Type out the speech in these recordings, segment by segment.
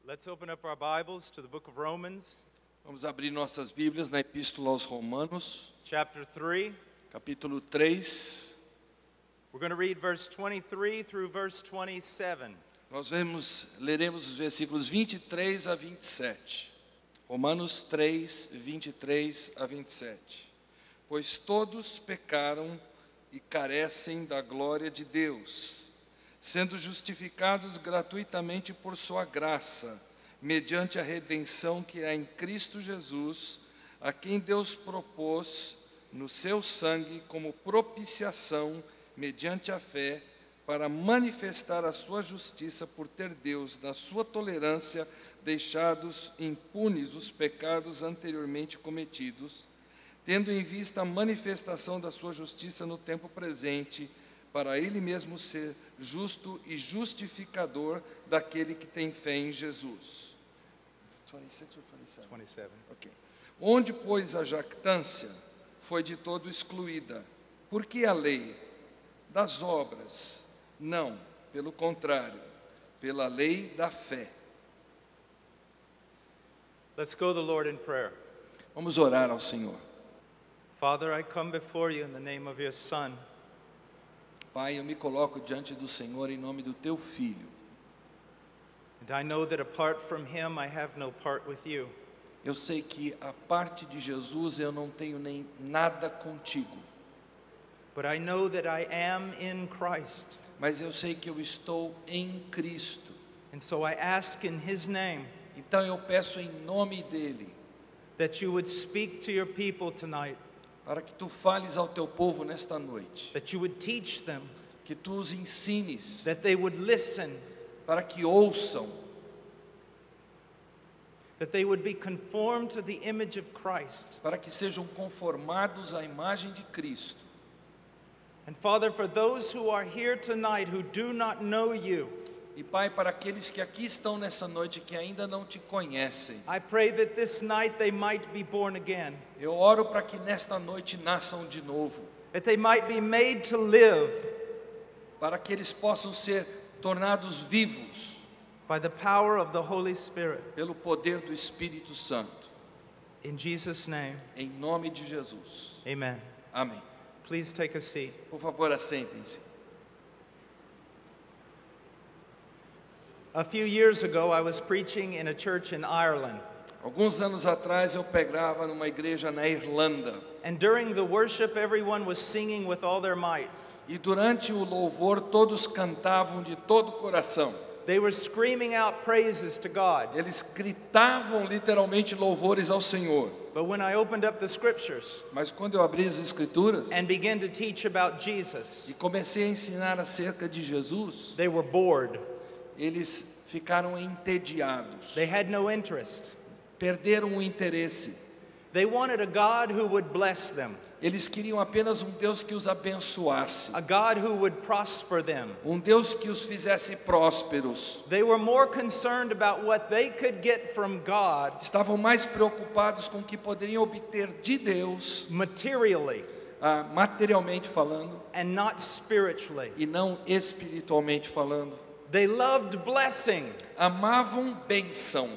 Let's open up our Bibles to the book of Romans, Vamos abrir nossas Bíblias na Epístola aos Romanos, chapter 3. capítulo 3. We're going to read verse 23 through verse 27. Leremos os versículos 23 a 27. Romanos 3, 23 a 27. Pois todos pecaram e carecem da glória de Deus, sendo justificados gratuitamente por sua graça, mediante a redenção que há em Cristo Jesus, a quem Deus propôs no seu sangue como propiciação, mediante a fé, para manifestar a sua justiça por ter Deus, na sua tolerância, deixados impunes os pecados anteriormente cometidos, tendo em vista a manifestação da sua justiça no tempo presente, para Ele mesmo ser justo e justificador daquele que tem fé em Jesus. 26 ou 27? 27. Ok. Onde, pois, a jactância foi de todo excluída. Por que a lei? Das obras? Não, pelo contrário, pela lei da fé. Let's go to the Lord in prayer. Vamos orar ao Senhor. Father, I come before you in the name of your Son. Pai, eu me coloco diante do Senhor em nome do Teu Filho. And I know that apart from him, I have no part with you. Eu sei que a parte de Jesus eu não tenho nem nada contigo. But I know that I am in Christ. Mas eu sei que eu estou em Cristo. And so I ask in his name Então eu peço em nome dEle, that you would speak to your people tonight, para que Tu fales ao Teu povo nesta noite. that you would teach them, Que Tu os ensines, that they would listen, para que ouçam, that they would be conformed to the image of Christ. para que sejam conformados à imagem de Cristo. And Father, for those who are here tonight who do not know you, E Pai, para aqueles que aqui estão nessa noite que ainda não Te conhecem, I pray that this night they might be born again, eu oro para que nesta noite nasçam de novo, that they might be made to live para que eles possam ser tornados vivos by the power of the Holy Spirit. pelo poder do Espírito Santo. In Jesus' name, Em nome de Jesus. amen. Amém. Please take a seat. Por favor, assentem-se. A few years ago, I was preaching in a church in Ireland. Alguns anos atrás eu pregava numa igreja na Irlanda. And during the worship, everyone was singing with all their might. E durante o louvor todos cantavam de todo o coração. They were screaming out praises to God. Eles gritavam literalmente louvores ao Senhor. But when I opened up the scriptures Mas quando eu abri as Escrituras and began to teach about Jesus, e comecei a ensinar acerca de Jesus, they were bored. eles ficaram entediados, They had no interest. perderam o interesse. They wanted a God who would bless them, Eles queriam apenas um Deus que os abençoasse, a God who would prosper them. um Deus que os fizesse prósperos. They were more concerned about what they could get from God Estavam mais preocupados com o que poderiam obter de Deus, materially materialmente falando, and not spiritually. e não espiritualmente falando. They loved blessing, Amavam bênção,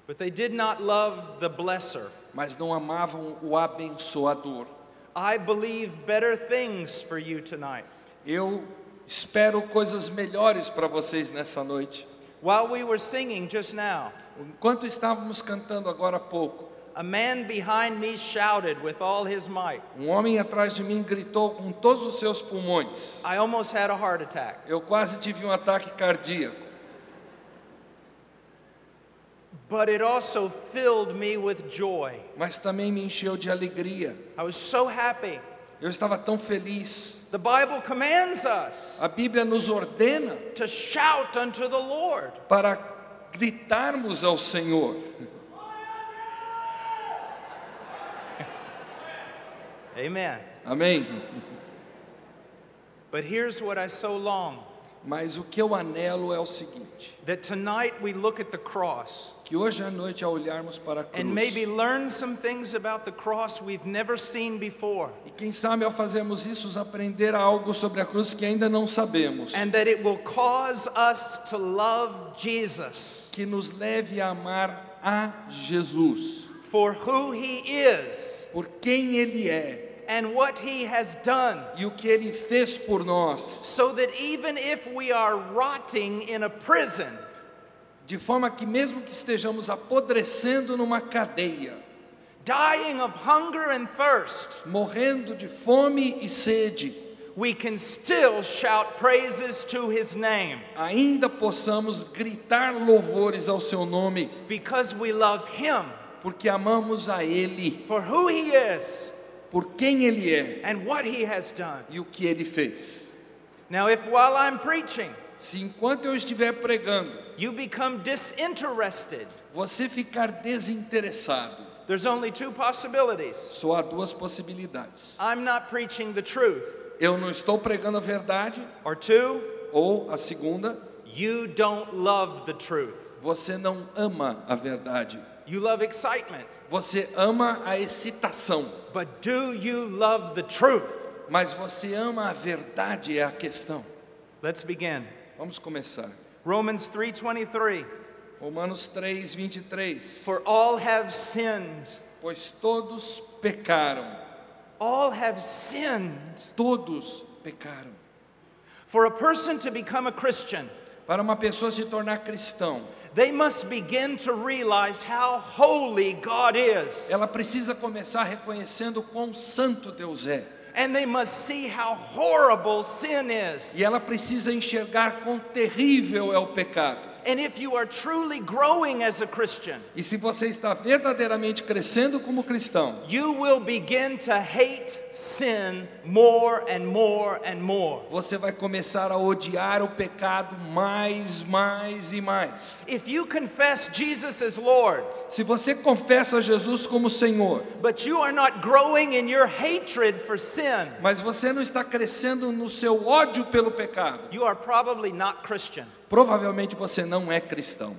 but they did not love the blesser. mas não amavam o abençoador. I believe better things for you tonight. Eu espero coisas melhores para vocês nessa noite. While we were singing just now, Enquanto estávamos cantando agora há pouco, a man behind me shouted with all his might. um homem atrás de mim gritou com todos os seus pulmões. I almost had a heart attack. Eu quase tive um ataque cardíaco. But it also filled me with joy. Mas também me encheu de alegria. I was so happy. Eu estava tão feliz. The Bible commands us A Bíblia nos ordena to shout unto the Lord. para gritarmos ao Senhor. Amen. Amém? But here's what I so long Mas o que eu anelo é o seguinte: that tonight we look at the cross que hoje à noite, ao olharmos para a and maybe cruz, learn some things about the cross we've never seen before, e quem sabe ao fazermos isso, aprender algo sobre a cruz que ainda não sabemos, and that it will cause us to love Jesus que nos leve a amar a Jesus, for who he is por quem Ele é and what he has done, e o que Ele fez por nós, so that even if we are rotting in a prison, de forma que mesmo que estejamos apodrecendo numa cadeia, dying of hunger and thirst, morrendo de fome e sede, we can still shout praises to his name ainda possamos gritar louvores ao seu nome, because we love him porque amamos a Ele, for who he is por quem Ele é and what he has done. e o que Ele fez. Now, if while I'm preaching, Se enquanto eu estiver pregando, you become disinterested, você ficar desinteressado, there's only two possibilities. só há duas possibilidades: I'm not preaching the truth, eu não estou pregando a verdade, or two, ou a segunda, you don't love the truth. você não ama a verdade, You love excitement, você ama a excitação, but do you love the truth? mas você ama a verdade é a questão. Let's begin. Vamos começar. Romans 3:23. Romanos 3:23. For all have sinned. Pois todos pecaram. All have sinned. Todos pecaram. For a person to become a Christian, Para uma pessoa se tornar cristão, they must begin to realize how holy God is. ela precisa começar reconhecendo quão santo Deus é. And they must see how horrible sin is. E ela precisa enxergar quão terrível é o pecado. And if you are truly growing as a Christian, E se você está verdadeiramente crescendo como cristão, you will begin to hate sin more and more and more. você vai começar a odiar o pecado mais e mais. If you confess Jesus as Lord, Se você confessa Jesus como Senhor, but you are not growing in your hatred for sin, mas você não está crescendo no seu ódio pelo pecado, you are probably not Christian. provavelmente você não é cristão.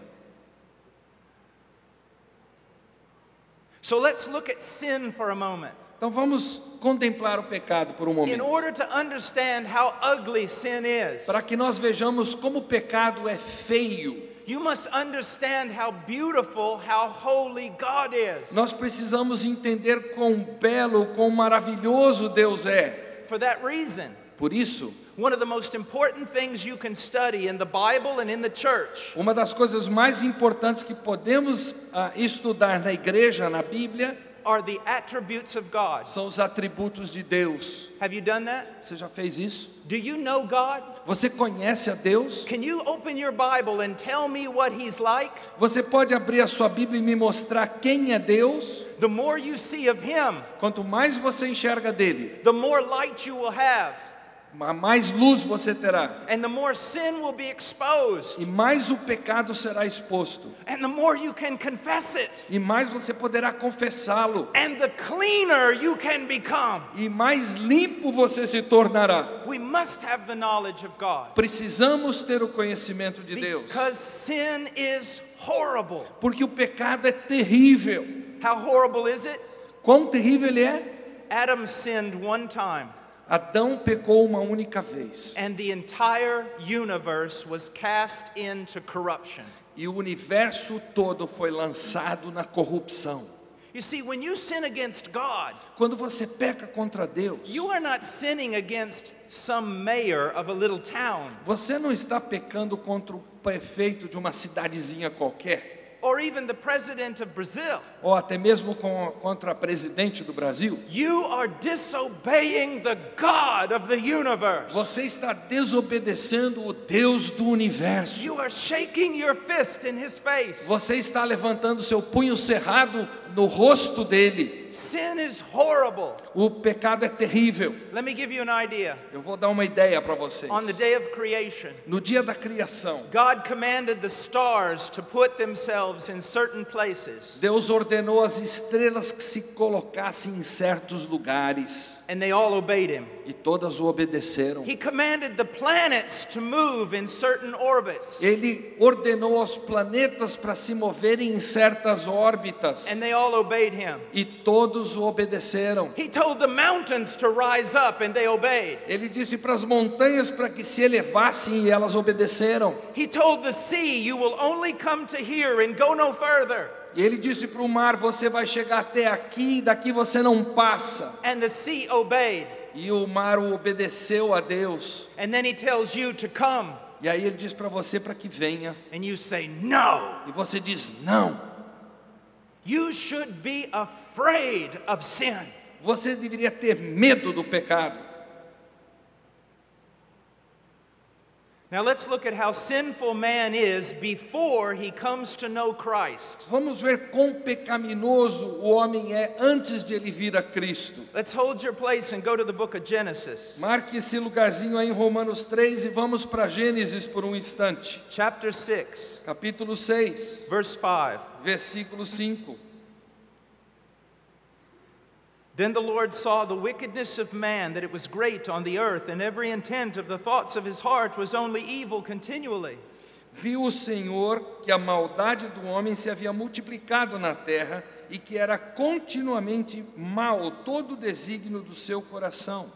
So let's look at sin for a moment. Então vamos contemplar o pecado por um In momento, order to understand how ugly sin is, para que nós vejamos como o pecado é feio. you must understand how beautiful, how holy God is. Nós precisamos entender quão belo, quão maravilhoso Deus é. For that reason, Por isso, one of the most important things you can study in the Bible and in the church uma das coisas mais importantes que podemos estudar na igreja, na Bíblia, are the attributes of God. são os atributos de Deus. Have you done that? Você já fez isso? Do you know God? Você conhece a Deus? Can you open your Bible and tell me what He's like? Você pode abrir a sua Bíblia e me mostrar quem é Deus? The more you see of Him, Quanto mais você enxerga dele, the more light you will have, mais luz você terá. and the more sin will be exposed, E mais o pecado será exposto. and the more you can confess it, E mais você poderá confessá-lo. and the cleaner you can become. E mais limpo você se tornará. We must have the knowledge of God, Precisamos ter o conhecimento de Deus. because sin is horrible. Porque o pecado é terrível. How horrible is it? Quão terrível ele é? Adam sinned one time, Adão pecou uma única vez. and the entire universe was cast into corruption. E o universo todo foi lançado na corrupção. You see, when you sin against God, Quando você peca contra Deus, you are not sinning against some mayor of a little town, você não está pecando contra o prefeito de uma cidadezinha qualquer, or even the president of Brazil. ou até mesmo contra a presidente do Brasil. You are disobeying the God of the universe. Você está desobedecendo o Deus do universo. You are shaking your fist in His face. Você está levantando seu punho cerrado no rosto dele. Sin is horrible. O pecado é terrível. Let me give you an idea. Eu vou dar uma ideia para vocês. On the day of creation, No dia da criação, God commanded the stars to put themselves in certain places. Deus ordenou ordenou às estrelas que se colocassem em certos lugares, and they all obeyed him. e todas o obedeceram. He commanded the planets to move in certain orbits, Ele ordenou aos planetas para se moverem em certas órbitas, and they all obeyed him. e todos o obedeceram. He told the mountains to rise up, and they obeyed. Ele disse para as montanhas para que se elevassem, e elas obedeceram. He told the sea, you will only come to here and go no further. E ele disse para o mar, você vai chegar até aqui, e daqui você não passa. And the sea obeyed. E o mar o obedeceu a Deus. And then he tells you to come, E aí ele diz para você para que venha. and you say no. E você diz não. You should be afraid of sin. Você deveria ter medo do pecado. Now let's look at how sinful man is before he comes to know Christ. Vamos ver quão pecaminoso o homem é antes de ele vir a Cristo. Let's hold your place and go to the book of Genesis, Marque esse lugarzinho aí em Romanos 3 e vamos para Gênesis por um instante. chapter 6, Capítulo 6, verse 5. versículo 5. Then the Lord saw the wickedness of man, that it was great on the earth, and every intent of the thoughts of his heart was only evil continually. Viu o Senhor que a maldade do homem se havia multiplicado na terra e que era continuamente mau todo o desígnio do seu coração.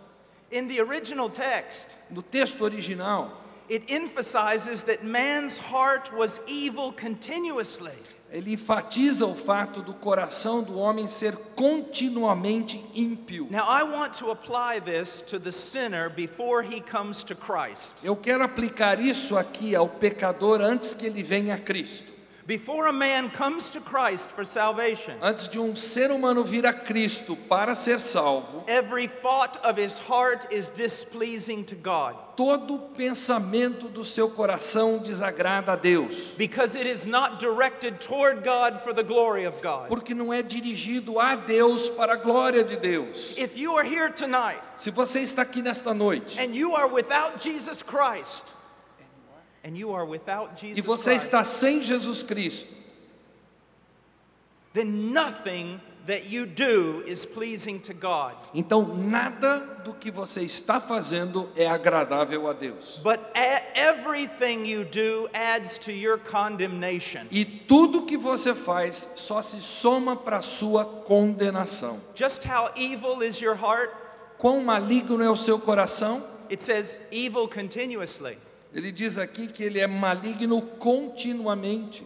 In the original text, No texto original, it emphasizes that man's heart was evil continuously. ele enfatiza o fato do coração do homem ser continuamente ímpio. Now, I want to apply this to the sinner before he comes to Christ. Eu quero aplicar isso aqui ao pecador antes que ele venha a Cristo. Before a man comes to Christ for salvation, Antes de um ser humano vir a Cristo para ser salvo, every thought of his heart is displeasing to God, todo pensamento do seu coração desagrada a Deus, because it is not directed toward God for the glory of God. porque não é dirigido a Deus para a glória de Deus. If you are here tonight Se você está aqui nesta noite and you are without Jesus Christ, e você está sem Jesus Cristo, then nothing that you do is pleasing to God. então nada do que você está fazendo é agradável a Deus. But everything you do adds to your condemnation. E tudo que você faz só se soma para a sua condenação. Just how evil is your heart? Quão maligno é o seu coração? It says evil continuously. Ele diz aqui que ele é maligno continuamente.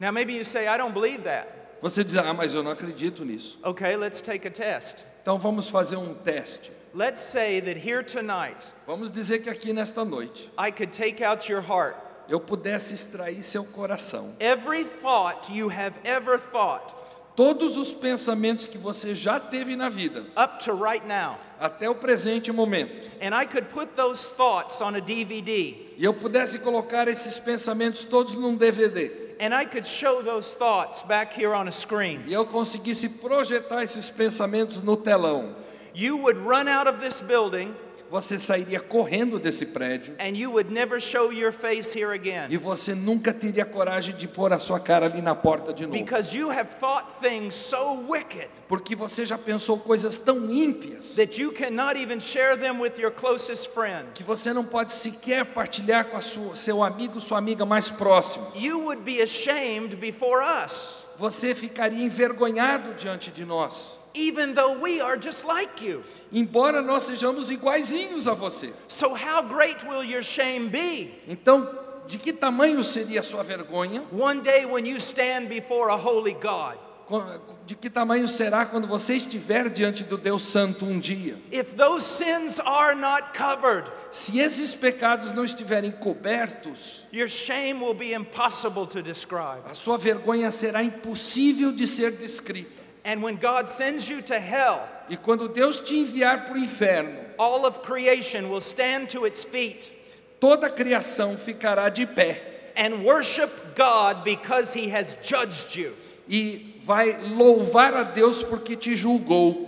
Now maybe you say, I don't believe that. Você diz, mas eu não acredito nisso. Okay, let's take a test. Então vamos fazer um teste. Let's say that here tonight, Vamos dizer que aqui nesta noite, I could take out your heart. eu pudesse extrair seu coração. Every thought you have ever thought, Todos os pensamentos que você já teve na vida, up to right now, até o presente momento, and I could put those thoughts on a DVD, e eu pudesse colocar esses pensamentos todos num DVD, and I could show those thoughts back here on a screen, e eu conseguisse projetar esses pensamentos no telão, you would run out of this building você sairia correndo desse prédio, and you would never show your face here again, e você nunca teria coragem de pôr a sua cara ali na porta de novo. because you have thought things so wicked Porque você já pensou coisas tão ímpias that you cannot even share them with your closest friend. que você não pode sequer partilhar com seu amigo, sua amiga mais próximo. You would be ashamed before us, Você ficaria envergonhado diante de nós, even though we are just like you. embora nós sejamos iguaizinhos a você. So how great will your shame be Então, de que tamanho seria a sua vergonha? one day when you stand before a holy God? De que tamanho será quando você estiver diante do Deus Santo um dia? If those sins are not covered, Se esses pecados não estiverem cobertos, your shame will be impossible to describe. a sua vergonha será impossível de ser descrita. And when God sends you to hell, E quando Deus te enviar para o inferno, all of creation will stand to its feet toda a criação ficará de pé and worship God because he has judged you. e vai louvar a Deus porque te julgou.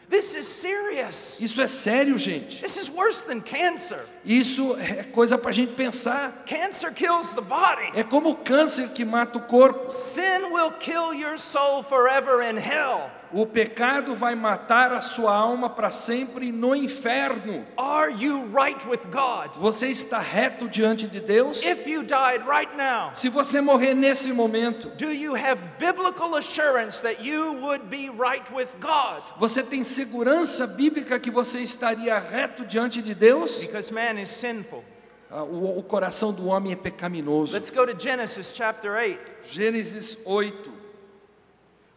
This is serious. Isso é sério, gente. This is worse than cancer. Isso é coisa para a gente pensar. Cancer kills the body. É como o câncer que mata o corpo. Sin will kill your soul forever in hell. O pecado vai matar a sua alma para sempre no inferno. Are you right with God? Você está reto diante de Deus? If you died right now, Se você morrer nesse momento, do you have biblical assurance that you would be right with God? você tem segurança bíblica que você estaria reto diante de Deus? Because man is sinful. O coração do homem é pecaminoso. Let's go to Genesis chapter 8, Gênesis 8,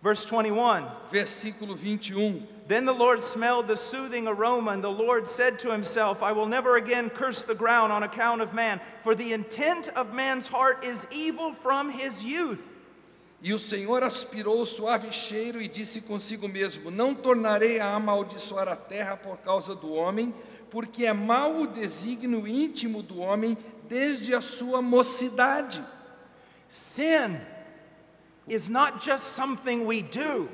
verse 21. versículo 21. Then the Lord smelled the soothing aroma, and the Lord said to himself, I will never again curse the ground on account of man, for the intent of man's heart is evil from his youth. E o Senhor aspirou o suave cheiro e disse consigo mesmo: não tornarei a amaldiçoar a terra por causa do homem, porque é mau o desígnio íntimo do homem desde a sua mocidade. Sin is not just something we do.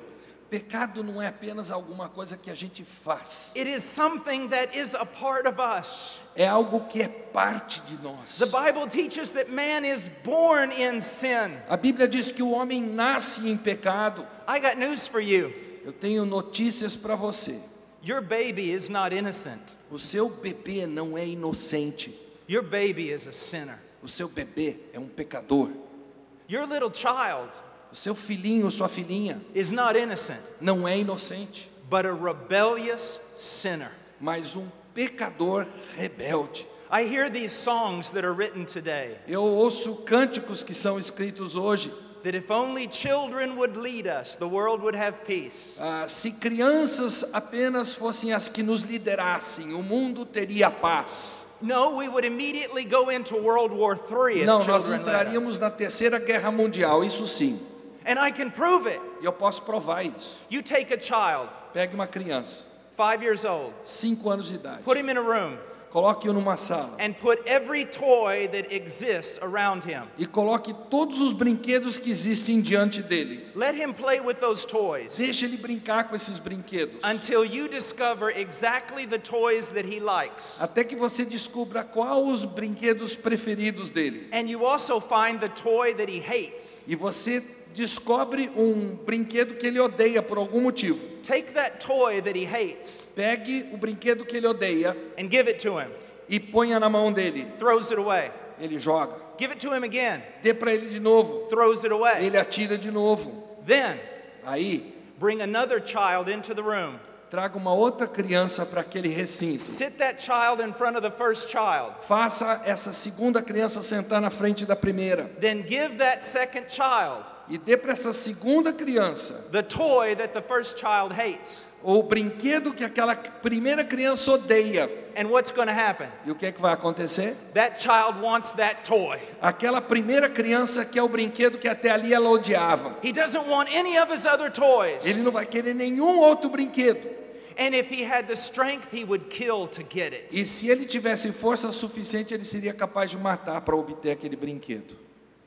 Pecado não é apenas alguma coisa que a gente faz. It is something that is a part of us. É algo que é parte de nós. The Bible teaches that man is born in sin. A Bíblia diz que o homem nasce em pecado. I got news for you. Eu tenho notícias para você. Your baby is not innocent. O seu bebê não é inocente. Your baby is a sinner. O seu bebê é um pecador. Your little child O seu filhinho, sua filhinha, is not innocent, não é inocente, but a rebellious sinner. mas um pecador rebelde. I hear these songs that are written today, Eu ouço cânticos que são escritos hoje. that if only children would lead us, the world would have peace. Se crianças apenas fossem as que nos liderassem, o mundo teria paz. No, we would immediately go into World War III if Não, nós children led us. entraríamos na Terceira Guerra Mundial, isso sim. And I can prove it. E eu posso provar isso. You take a child, Pegue uma criança, 5 years old, 5 anos de idade, put him in a room, coloque-o numa sala and put every toy that exists around him. e coloque todos os brinquedos que existem diante dele. Let him play with those toys Deixe ele brincar com esses brinquedos, until you discover exactly the toys that he likes. até que você descubra qual os brinquedos preferidos dele. And you also find the toy that he hates. E você descobre um brinquedo que ele odeia por algum motivo. Take that toy that he hates Pegue o brinquedo que ele odeia and give it to him. e ponha na mão dele. Throws it away. Ele joga. Give it to him again. Dê para ele de novo. Throws it away. Ele atira de novo. Then Aí, bring another child into the room. traga uma outra criança para aquele recinto. Sit that child in front of the first child. Faça essa segunda criança sentar na frente da primeira. Then give that second child E dê para essa segunda criança the toy that the first child hates. o brinquedo que aquela primeira criança odeia. And what's going to happen? E o que é que vai acontecer? That child wants that toy. Aquela primeira criança quer o brinquedo que até ali ela odiava. He doesn't want any of his other toys. Ele não vai querer nenhum outro brinquedo. And if he had the strength, he would kill to get it. E se ele tivesse força suficiente, ele seria capaz de matar para obter aquele brinquedo.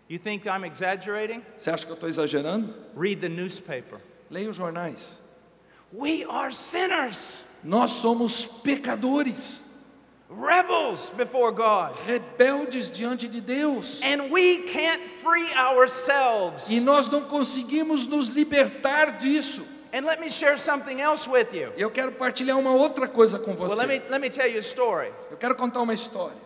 You think I'm exaggerating? Você acha que eu estou exagerando? Read the newspaper. Leia os jornais. We are sinners, Nós somos pecadores, rebels before God, rebeldes diante de Deus. and we can't free ourselves. E nós não conseguimos nos libertar disso. And let me share something else with you. Eu quero partilhar uma outra coisa com Well, você. let me tell you a story. Eu quero contar uma história.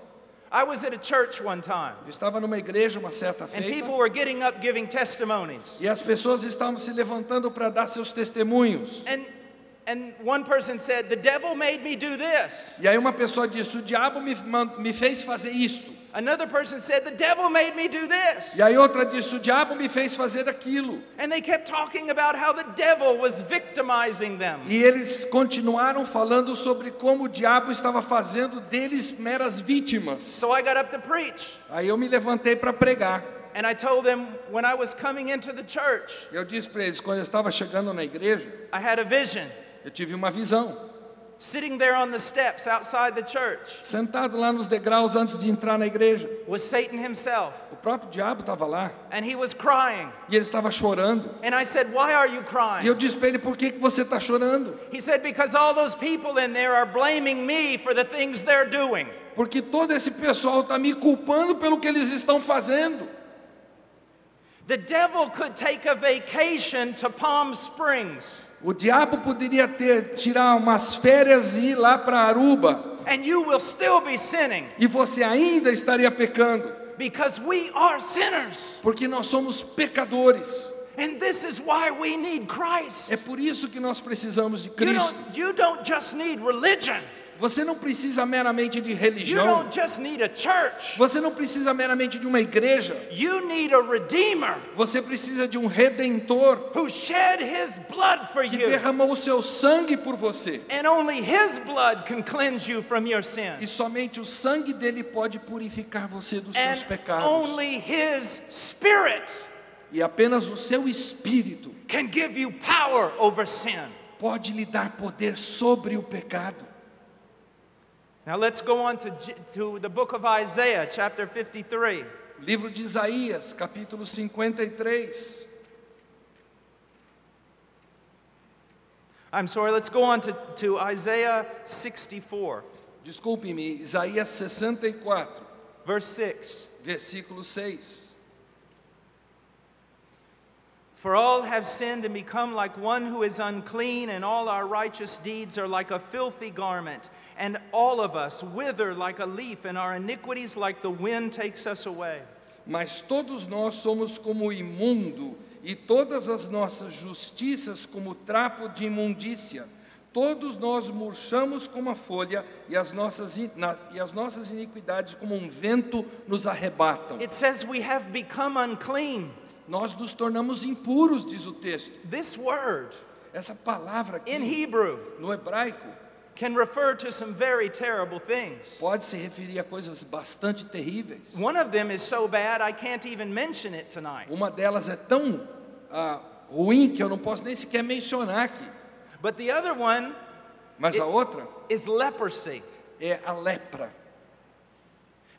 I was at a church one time, Eu estava numa igreja uma certa and feita people were getting up giving testimonies. e as pessoas estavam se levantando para dar seus testemunhos. And one person said, "The devil made me do this." E aí uma pessoa disse: o diabo me fez fazer isto. Another person said, "The devil made me do this." E aí outra disse: o diabo me fez fazer aquilo. And they kept talking about how the devil was victimizing them. E eles continuaram falando sobre como o diabo estava fazendo deles meras vítimas. So I got up to preach. Aí eu me levantei para pregar. And I told them when I was coming into the church, Eu disse para eles, quando eu estava chegando na igreja, I had a vision. eu tive uma visão. Sitting there on the steps outside the church Sentado lá nos degraus antes de entrar na igreja, was Satan himself. o próprio diabo estava lá And he was crying. e ele estava chorando. And I said, "Why are you E crying?" eu disse para ele: por que você está chorando? He said, "Because all those people in there are blaming me for the things they're doing." Porque todo esse pessoal está me culpando pelo que eles estão fazendo. The devil could take a vacation to Palm Springs. O diabo poderia tirar umas férias e ir lá para Aruba. And you will still be sinning. E você ainda estaria pecando. Because we are sinners. Porque nós somos pecadores. And this is why we need Christ. É por isso que nós precisamos de Cristo. You don't just need religion. Você não precisa meramente de You religião. don't just need a church. Você não precisa meramente de uma igreja. You need a redeemer Você precisa de um redentor who shed his blood for que you. derramou o seu sangue por você. And only his blood can cleanse you from your E sins. somente o sangue dele pode purificar você dos seus And pecados. only his spirit E apenas o seu espírito can give you power over sin. pode lhe dar poder sobre o pecado. Now let's go on to the book of Isaiah, chapter 53. Livro de Isaías, capítulo 53. I'm sorry, let's go on to Isaiah 64, Desculpe-me, Isaías 64, verse 6. versículo 6. For all have sinned and become like one who is unclean, and all our righteous deeds are like a filthy garment. And all of us wither like a leaf, and our iniquities like the wind takes us away. Mas todos nós somos como imundo, e todas as nossas justiças como trapo de imundícia. Todos nós murchamos como a folha, e as nossas iniquidades como um vento nos arrebatam. It says we have become unclean. Nós nos tornamos impuros, diz o texto. This word Essa palavra aqui, in Hebrew no hebraico, can refer to some very terrible things. pode se referir a coisas bastante terríveis. One of them is so bad I can't even mention it tonight. Uma delas é tão ruim que eu não posso nem sequer mencionar aqui. But the other one Mas a outra is leprosy. é a lepra.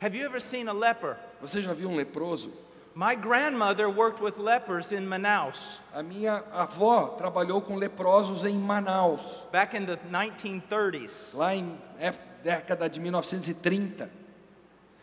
Have you ever seen a leper? Você já viu um leproso? My grandmother worked with lepers in Manaus A minha avó trabalhou com leprosos em Manaus, back in the 1930s. lá em década de 1930.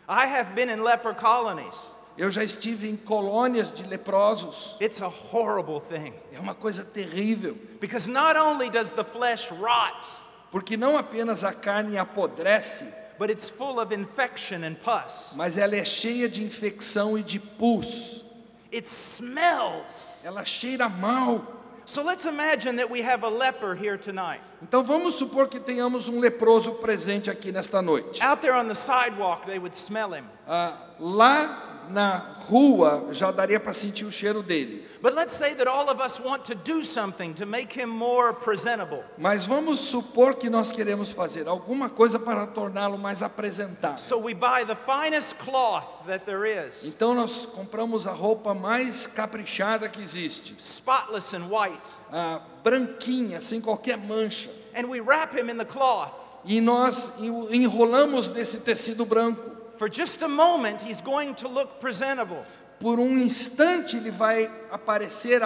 I have been in leper colonies. Eu já estive em colônias de leprosos. It's a horrible thing É uma coisa terrível, because not only does the flesh rot, porque não apenas a carne apodrece, but it's full of infection and pus. mas ela é cheia de infecção e de pus. It smells. Ela cheira mal. So let's imagine that we have a leper here tonight. Então vamos supor que tenhamos um leproso presente aqui nesta noite. Out there on the sidewalk, they would smell him. Lá na rua já daria para sentir o cheiro dele. But let's say that all of us want to do something to make him more presentable. Mas vamos supor que nós queremos fazer alguma coisa para torná-lo mais apresentável. So we buy the finest cloth that there is, Então nós compramos a roupa mais caprichada que existe, spotless and white, branquinha, sem qualquer mancha. and we wrap him in the cloth. E nós enrolamos nesse tecido branco. For just a moment, he's going to look presentable. Por um instante ele vai aparecer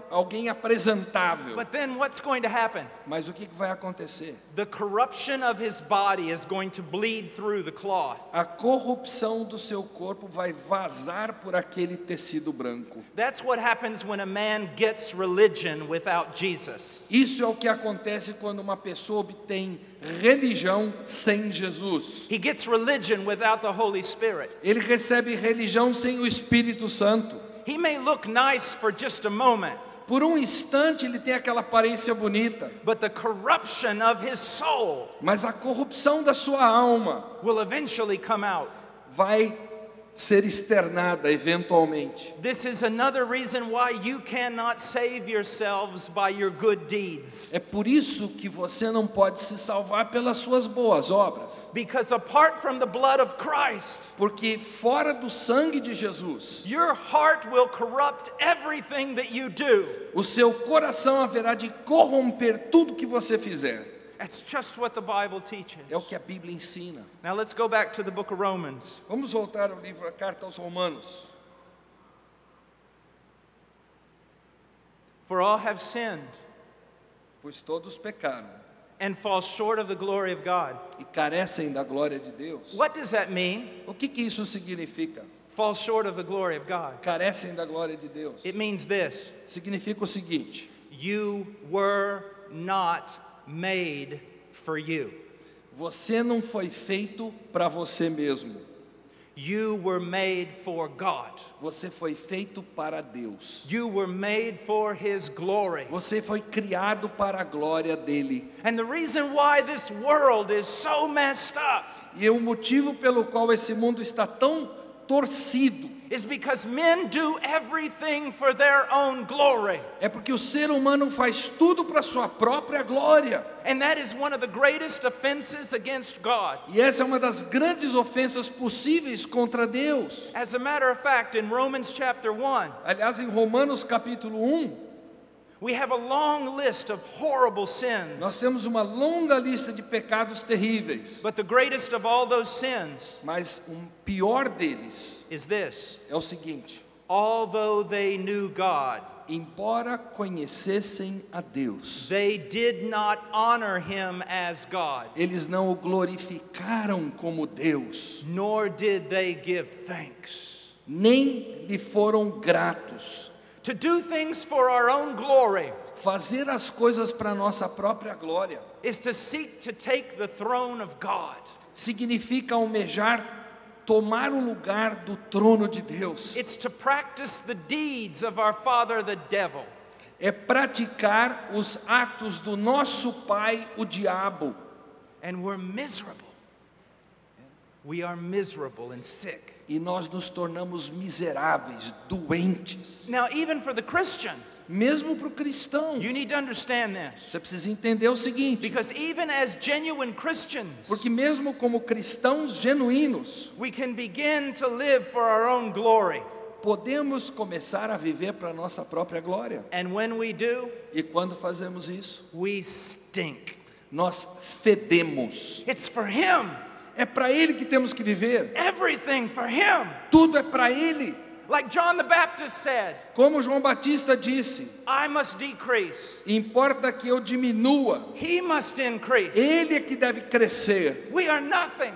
alguém apresentável. But then what's going to happen? Mas o que vai acontecer? The corruption of his body is going to bleed through the cloth. A corrupção do seu corpo vai vazar por aquele tecido branco. That's what happens when a man gets religion without Jesus. Isso é o que acontece quando uma pessoa obtém religião sem Jesus. He gets religion without the Holy Spirit. Ele recebe religião sem o Espírito Santo. He may look nice for just a moment, Por um instante ele tem aquela aparência bonita, but the corruption of his soul mas a corrupção da sua alma will eventually come out. vai ser externada eventualmente. This is another reason why you cannot save yourselves by your good deeds. É por isso que você não pode se salvar pelas suas boas obras. Because apart from the blood of Christ, Porque fora do sangue de Jesus, your heart will corrupt everything that you do. o seu coração haverá de corromper tudo que você fizer. That's just what the Bible teaches. É o que a Bíblia ensina. Now let's go back to the book of Romans. Vamos voltar ao livro, a carta aos Romanos. For all have sinned Pois todos pecaram and fall short of the glory of God. e carecem da glória de Deus. What does that mean? O que isso significa? Fall short of the glory of God. Carecem da glória de Deus. It means this: Significa o seguinte: you were not made for you. você não foi feito para você mesmo. You were made for God. Você foi feito para Deus. You were made for His glory. Você foi criado para a glória dele. And the reason why this world is so messed up E o motivo pelo qual esse mundo está tão torcido is because men do everything for their own glory. é porque o ser humano faz tudo para sua própria glória. And that is one of the greatest offenses against God. E essa é uma das grandes ofensas possíveis contra Deus. As a matter of fact, in Romans chapter 1, Aliás, em Romanos capítulo 1, we have a long list of horrible nós sins. temos uma longa lista de pecados terríveis. But the greatest of all those sins Mas o pior deles is this: é o seguinte: although they knew God, embora conhecessem a Deus, they did not honor Him as God, eles não o glorificaram como Deus, nor did they give thanks. nem lhe foram gratos. To do things for our own glory Fazer as coisas para nossa própria glória is to seek to take the throne of God. significa almejar tomar o lugar do trono de Deus. It's to practice the deeds of our father, the devil. É praticar os atos do nosso pai, o diabo. And we're miserable. We are miserable and sick. E nós nos tornamos miseráveis, doentes. Now, even for the Christian, Mesmo para o cristão. you need to understand this. Você precisa entender o seguinte: Because even as genuine Christians, porque mesmo como cristãos genuínos, we can begin to live for our own glory. podemos começar a viver para a nossa própria glória. And when we do, E quando fazemos isso, we stink. nós fedemos. It's for Him. É para Ele que temos que viver. Everything for Him. Tudo é para Ele. Like John the Baptist said, Como João Batista disse: I must decrease. importa que eu diminua, He must increase. Ele é que deve crescer. We are nothing.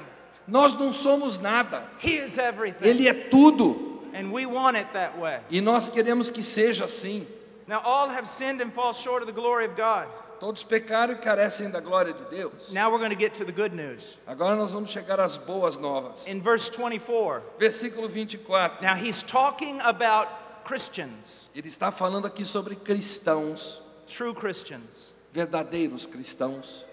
Nós não somos nada. He is everything. Ele é tudo. And we want it that way. E nós queremos que seja assim. Now all have sinned and fall short of the glory of God. Todos pecaram e carecem da glória de Deus. Now we're going to get to the good news. Agora nós vamos chegar às boas novas. In verse 24, Versículo 24. now he's talking about Christians, Ele está falando aqui sobre cristãos, true Christians. verdadeiros cristãos.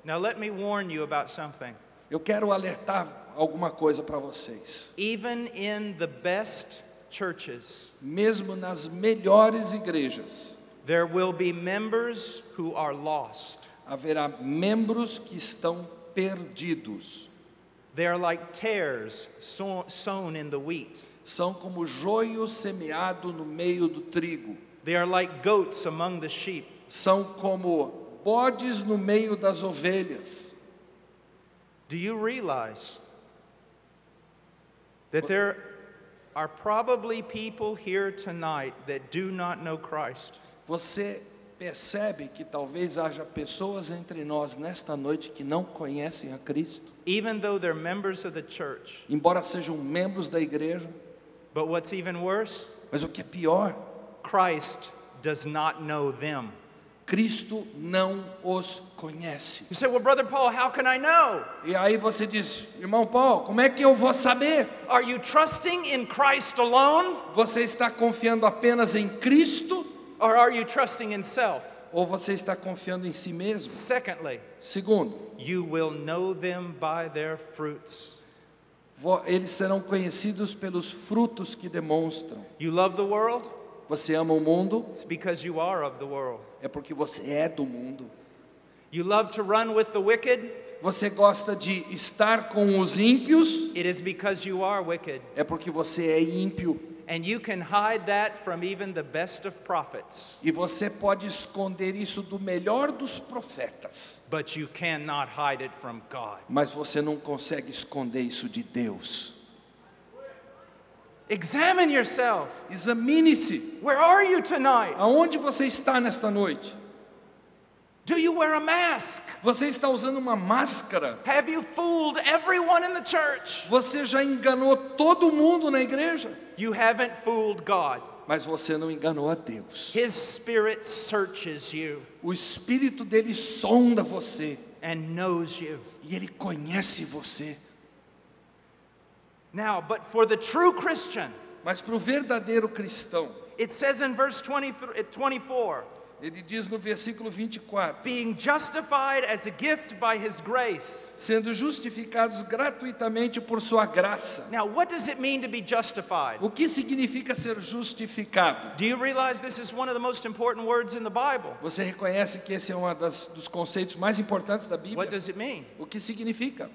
Now let me warn you about something. Eu quero alertar alguma coisa para vocês. Even in the best churches, Mesmo nas melhores igrejas, there will be members who are lost. haverá membros que estão perdidos. They are like tares sown in the wheat. São como joio semeado no meio do trigo. They are like goats among the sheep. São como bodes no meio das ovelhas. Do you realize that there are probably people here tonight that do not know Christ? Você percebe que talvez haja pessoas entre nós nesta noite que não conhecem a Cristo, Even though they're members of the church. embora sejam membros da igreja. But what's even worse? Mas o que é pior, Christ does not know them. Cristo não os conhece. You say, well, Brother Paul, how can I know? E aí você diz: irmão Paulo, como é que eu vou saber? Are you trusting in Christ alone? Você está confiando apenas em Cristo Or are you trusting in self? ou você está confiando em si mesmo? Secondly, Segundo, you will know them by their fruits. eles serão conhecidos pelos frutos que demonstram. You love the world? Você ama o mundo, It's because you are of the world. é porque você é do mundo. You love to run with the wicked? Você gosta de estar com os ímpios, It is because you are wicked. é porque você é ímpio. And you can hide that from even the best of prophets. E você pode esconder isso do melhor dos profetas, But you cannot hide it from God. mas você não consegue esconder isso de Deus. Examine yourself. Examine-se. Where are you tonight? Aonde você está nesta noite? Do you wear a mask? Você está usando uma máscara? Have you fooled everyone in the church? Você já enganou todo mundo na igreja? You haven't fooled God. Mas você não enganou a Deus. His Spirit searches you O Espírito dele sonda você. and knows you. E ele conhece você. Now, but for the true Christian, Mas para o verdadeiro cristão, it says in verse 24, ele diz no versículo 24: being justified as a gift by His grace. sendo justificados gratuitamente por sua graça. Now, what does it mean to be justified? O que significa ser justificado? Do you realize this is one of the most important words in the Bible? Você reconhece que esse é um dos conceitos mais importantes da Bíblia? What does it mean? O que significa?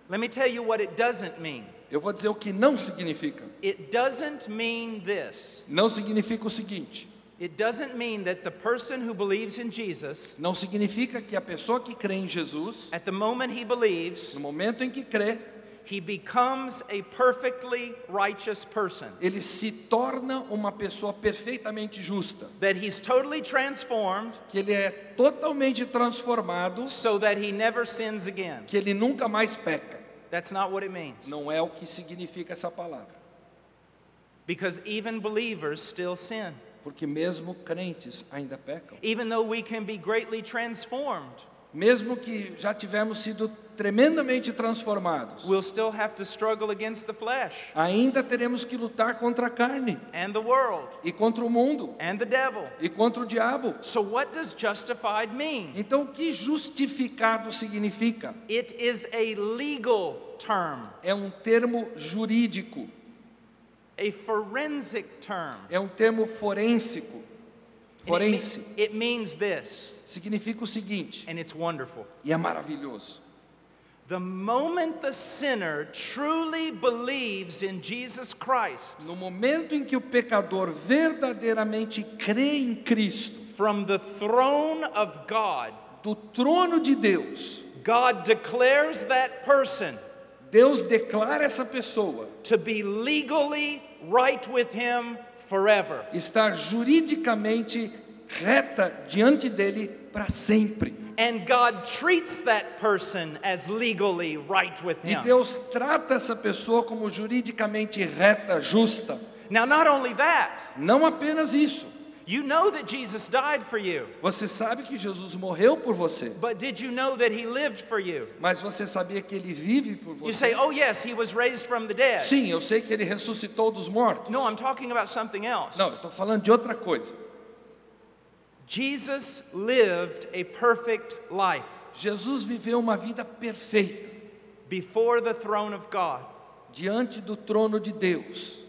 Let me tell you what it doesn't mean. Eu vou dizer o que não significa. It doesn't mean this. Não significa o seguinte: It doesn't mean that the person who believes in Jesus, não significa que a pessoa que crê em Jesus, at the moment he believes, no momento em que crê, he becomes a perfectly righteous person. ele se torna uma pessoa perfeitamente justa, That he's totally transformed que ele é totalmente transformado, so that he never sins again. que ele nunca mais peca. That's not what it means. Não é o que significa essa palavra, Because even believers still sin. porque mesmo crentes ainda pecam. Even though we can be greatly transformed, Mesmo que já tivermos sido tremendamente transformados, we'll still have to struggle against the flesh ainda teremos que lutar contra a carne, and the world e contra o mundo, and the devil. e contra o diabo. So what does justified mean? Então, o que justificado significa? It is a legal term, É um termo jurídico, a forensic term. é um termo forensico. Forense It means this, significa o seguinte, and it's wonderful. e é maravilhoso: The moment the sinner truly believes in Jesus Christ, no momento em que o pecador verdadeiramente crê em Cristo, from the throne of God, do trono de Deus, God declares that person Deus declara essa pessoa to be legally right with Him forever. estar juridicamente reta diante dele para sempre. And God treats that person as legally right with E Him. Deus trata essa pessoa como juridicamente reta, justa. Now, not only that, Não apenas isso. you know that Jesus died for you, Você sabe que Jesus morreu por você, but did you know that He lived for you? mas você sabia que ele vive por You você? say, oh yes, He was raised from the dead. Sim, eu sei que ele ressuscitou dos mortos. No, I'm talking about something else. Não, eu estou falando de outra coisa. Jesus lived a perfect life Jesus viveu uma vida perfeita before the throne of God. diante do trono de Deus.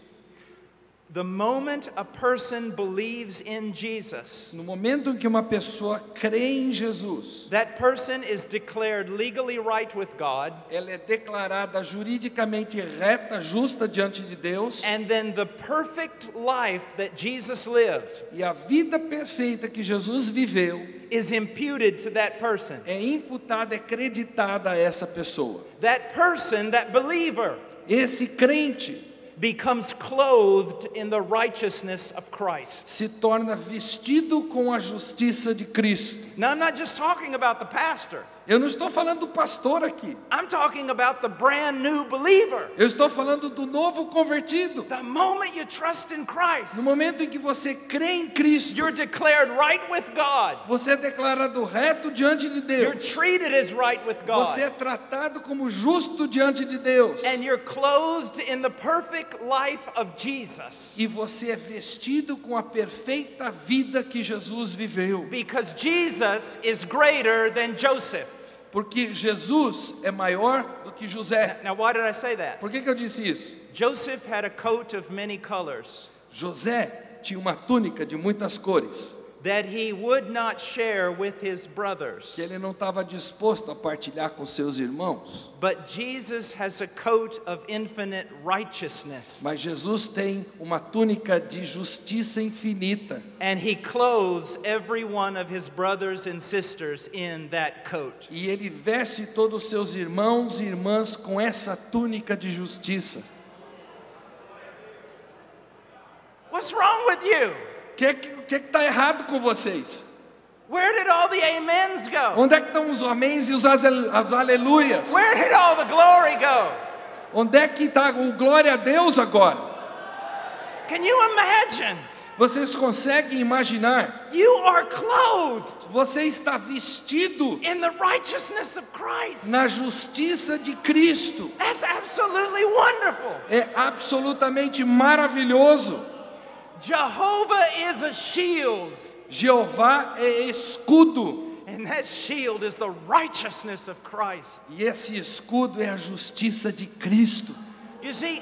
The moment a person believes in Jesus, No momento em que uma pessoa crê em Jesus, that person is declared legally right with God, ela é declarada juridicamente reta, justa diante de Deus, and then the perfect life that Jesus lived e a vida perfeita que Jesus viveu is imputed to that person. é imputada, é creditada a essa pessoa. That person, that believer, Esse crente becomes clothed in the righteousness of Christ. se torna vestido com a justiça de Cristo. Now, I'm not just talking about the pastor. Eu não estou falando do pastor aqui. I'm talking about the brand new believer. Eu estou falando do novo convertido. The moment you trust in No Christ, momento em que você crê em Cristo, you're declared right with God. você é declarado reto diante de You're Deus. treated as right with Você é God. tratado como justo diante de Deus. And you're clothed in the perfect life of Jesus. E você é vestido com a perfeita vida que Jesus viveu. Because Jesus is greater than Joseph. Porque Jesus é maior do que José. Now, why did I say that? Por que eu disse isso? Joseph had a coat of many colors José tinha uma túnica de muitas cores, that he would not share with his brothers. que ele não estava disposto a partilhar com seus irmãos. But Jesus has a coat of infinite righteousness. Mas Jesus tem uma túnica de justiça infinita. And he clothes every one of his brothers and sisters in that coat. E ele veste todos os seus irmãos e irmãs com essa túnica de justiça. What's wrong with you? O que está errado com vocês? Where did all the amens go? Onde é que estão os améns e os aleluias? Where did all the glory go? Onde é que está o glória a Deus agora? Can you imagine? Vocês conseguem imaginar? You are clothed Você está vestido in the righteousness of Christ. na justiça de Cristo. That's absolutely wonderful. É absolutamente maravilhoso. Jehovah is a shield, Jeová é escudo. and that shield is the righteousness of Christ. E esse escudo é a justiça de Cristo. You see,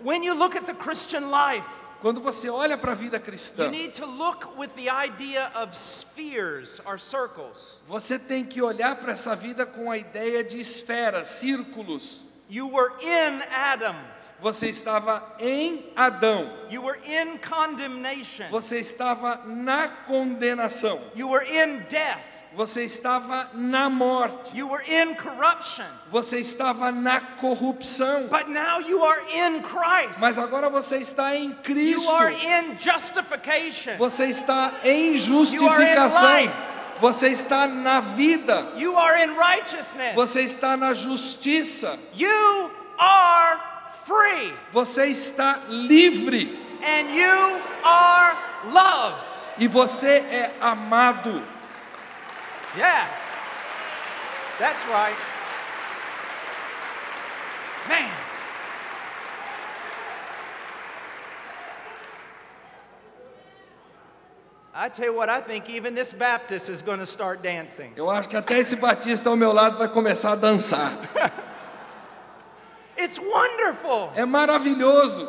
when you look at the Christian life, Quando você olha para a vida you cristã, need to look with the idea of spheres or circles. você tem que olhar para essa vida com a ideia de esferas, círculos. You were in Adam. Você estava em Adão. You were in condemnation. Você estava na condenação. You were in death. Você estava na morte. You were in corruption. Você estava na corrupção. But now you are in Christ. Mas agora você está em You Cristo. are in justification. Você está em You are in justificação. life. Você está na vida. You are in righteousness. Você está na justiça. You are free. Você está livre. And you are loved. E você é amado. Yeah. That's right. Man. I tell you what, I think even this Baptist is going to start dancing. Eu acho que até esse batista ao meu lado vai começar a dançar. It's wonderful. É maravilhoso.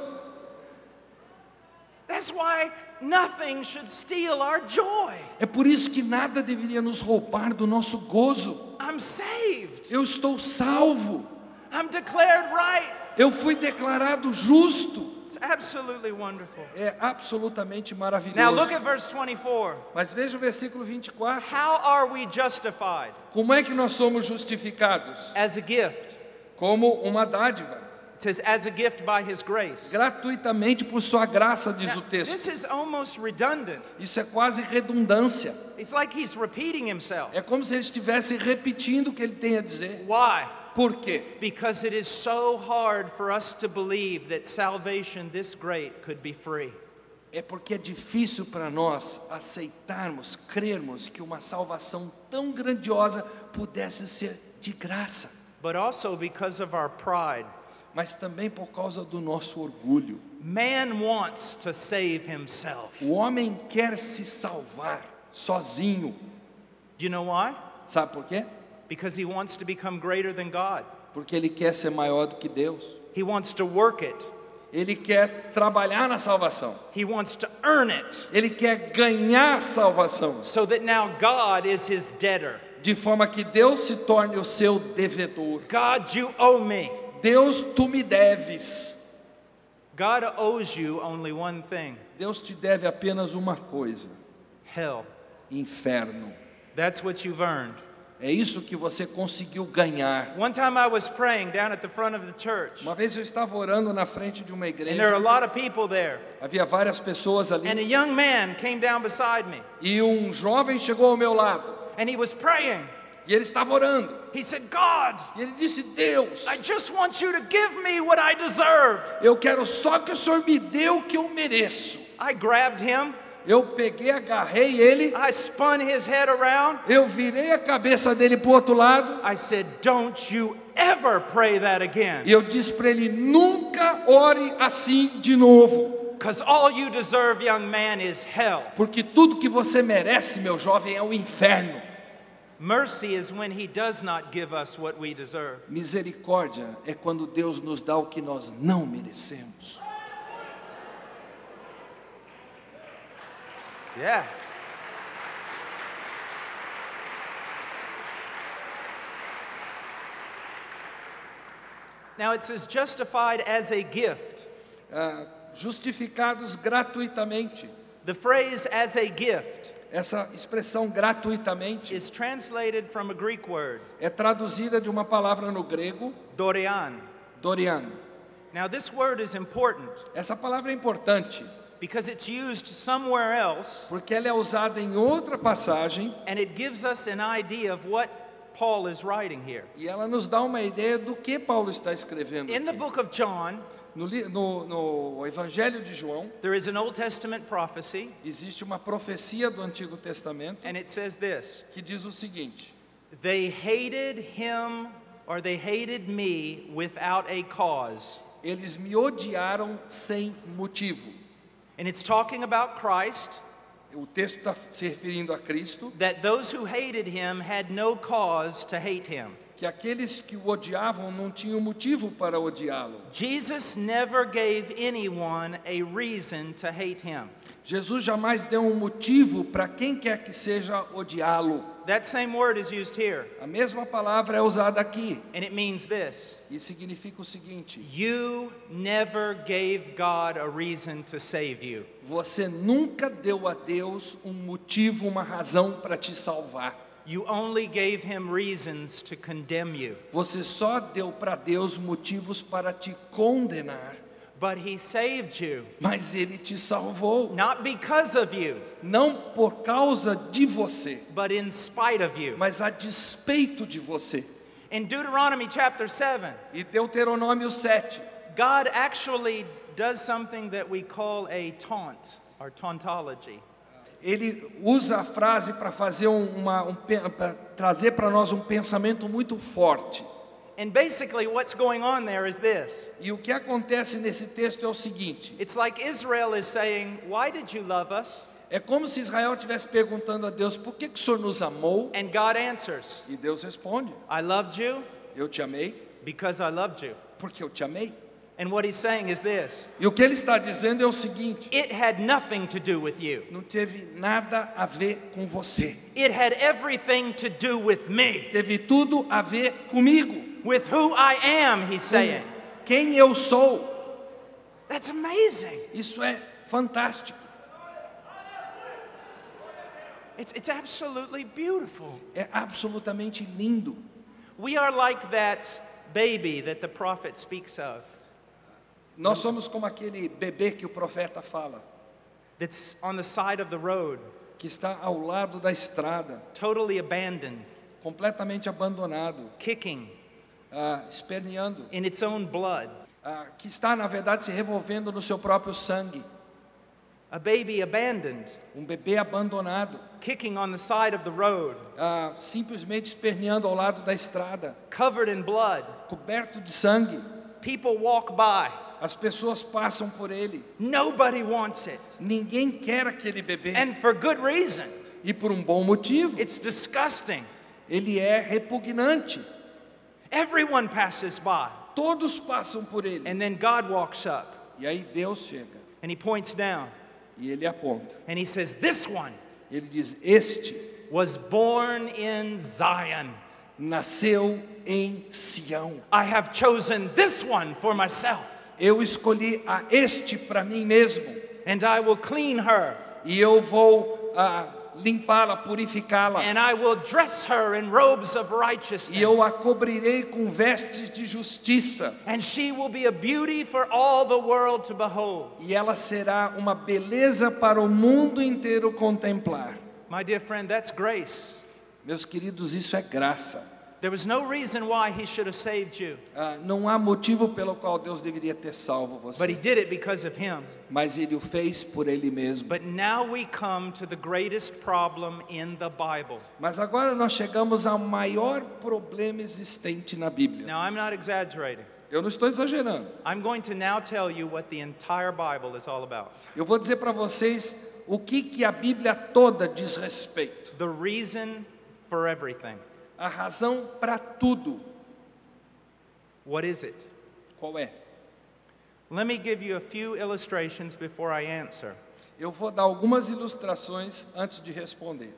That's why nothing should steal our joy. É por isso que nada deveria nos roubar do nosso gozo. I'm saved. Eu estou salvo. I'm declared right. Eu fui declarado justo. It's absolutely wonderful. É absolutamente Now maravilhoso. look at verse 24. Mas veja o versículo 24. How are we justified? Como é que nós somos justificados? As a gift. Como uma dádiva. It says, as a gift by his grace. Gratuitamente por sua graça, diz Now, o texto. this is almost redundant. Isso é quase redundância. It's like he's repeating himself. É como se ele estivesse repetindo o que ele tem a dizer. Why? Por quê? Because it is so hard for us to believe that salvation this great could be free. É porque é difícil para nós aceitarmos, crermos que uma salvação tão grandiosa pudesse ser de graça. But also because of our pride. Mas também por causa do nosso orgulho. Man wants to save himself. O homem quer se salvar sozinho. Do you know why? Sabe por quê? Because he wants to become greater than God. Porque ele quer ser maior do que Deus. He wants to work it. Ele quer trabalhar na salvação. He wants to earn it. Ele quer ganhar a salvação. So that now God is his debtor. De forma que Deus se torne o seu devedor. God, you owe me. Deus, tu me deves. God owes you only one thing. Deus te deve apenas uma coisa: Hell. inferno. That's what you've earned. É isso que você conseguiu ganhar. One time I was praying down at the front of the church. Uma vez eu estava orando na frente de uma And there are a igreja. lot of people there. Havia várias pessoas And a ali. young man came down beside me. E um jovem chegou ao meu lado. And he was praying. E ele estava orando. He said, God, E ele disse: Deus, I just want you to give me what I deserve. eu quero só que o Senhor me dê o que eu mereço. I grabbed him. Eu peguei, agarrei ele. I spun his head around. Eu virei a cabeça dele para o outro lado. I said, don't you ever pray that again. E eu disse para ele: nunca ore assim de novo. Because all you deserve, young man, is hell. Porque tudo que você merece, meu jovem, é o inferno. Mercy is when he does not give us what we deserve. Misericórdia é quando Deus nos dá o que nós não merecemos. Yeah. Now it says justified as a gift. Justificados gratuitamente. The phrase as a gift Essa expressão gratuitamente is translated from a Greek word, é traduzida de uma palavra no grego, dorean. dorian. Now this word is important Essa palavra é importante, because it's used somewhere else, porque ela é usada em outra passagem and it gives us an idea of what Paul is writing here. e ela nos dá uma ideia do que Paulo está escrevendo In the aqui. book of John, No Evangelho de João, there is an Old Testament prophecy, existe uma profecia do Antigo Testamento and it says this: que diz o seguinte: they hated him, or they hated me without a cause. eles me odiaram sem motivo. And it's talking about Christ, O texto está se referindo a Cristo, that those who hated him had no cause to hate him. que aqueles que o odiavam não tinham motivo para odiá-lo. Jesus never gave anyone a reason to hate him. Jesus jamais deu um motivo para quem quer que seja odiá-lo. That same word is used here, A mesma palavra é usada aqui and it means this: e significa o seguinte: you never gave God a reason to save you. você nunca deu a Deus um motivo, uma razão para te salvar. You only gave him reasons to condemn you. Você só deu para Deus motivos para te condenar. But he saved you, Mas Ele te salvou, not because of you, não por causa de você, but in spite of you. mas a despeito de você. In Deuteronomy chapter 7, E Deuteronômio 7, God actually does something that we call a taunt, or tautology. ele usa a frase para fazer para trazer para nós um pensamento muito forte. And basically what's going on there is this. E o que acontece nesse texto é o seguinte: It's like Israel is saying, why did you love us? é como se Israel estivesse perguntando a Deus: por que o Senhor nos amou? And God answers, E Deus responde: I loved you eu te amei because I loved you. porque eu te amei. And what he's saying is this: E o que ele está dizendo é o seguinte: it had nothing to do with you. não teve nada a ver com você, It had everything to do with me, teve tudo a ver comigo, with who I am, he's saying. quem eu sou. That's amazing. Isso é fantástico, It's absolutely beautiful. é absolutamente lindo. We are like that baby that the prophet speaks of, Nós somos como aquele bebê que o profeta fala, that's on the side of the road, que está ao lado da estrada, totally abandoned, completamente abandonado, kicking esperneando, in its own blood. que está, na verdade, se revolvendo no seu próprio sangue. A baby abandoned, Um bebê abandonado, kicking on the side of the road, simplesmente esperneando ao lado da estrada, covered in blood. coberto de sangue. People walk by. As pessoas passam por ele. Nobody wants it. Ninguém quer aquele bebê. And for good reason. E por um bom motivo. It's disgusting. Ele é repugnante. Everyone passes by. Todos passam por ele. And then God walks up E aí Deus chega and he points down e ele aponta. and he says, this one Ele diz: este was born in Zion. nasceu em Sião. I have chosen this one for myself, Eu escolhi a este para mim mesmo. and I will clean her, E eu vou limpá-la, purificá-la. and I will dress her in robes of E righteousness, eu a cobrirei com vestes de justiça. and she will be a beauty for all the world to behold. E ela será uma beleza para o mundo inteiro contemplar. My dear friend, that's grace. Meus queridos, isso é graça. There was no reason why he should have saved you, Não há motivo pelo qual Deus deveria ter salvo but você. he did it because of him. Mas Ele o fez por Ele mesmo. But now we come to the greatest problem in the Bible. Mas agora nós chegamos ao maior problema existente na Bíblia. Now, I'm not exaggerating. Eu não estou exagerando. I'm going to now tell you what the entire Bible is all about. Eu vou dizer para vocês o que a Bíblia toda diz respeito. The reason for everything. A razão para tudo. What is it? Qual é? Let me give you a few illustrations before I answer. Eu vou dar algumas ilustrações antes de responder.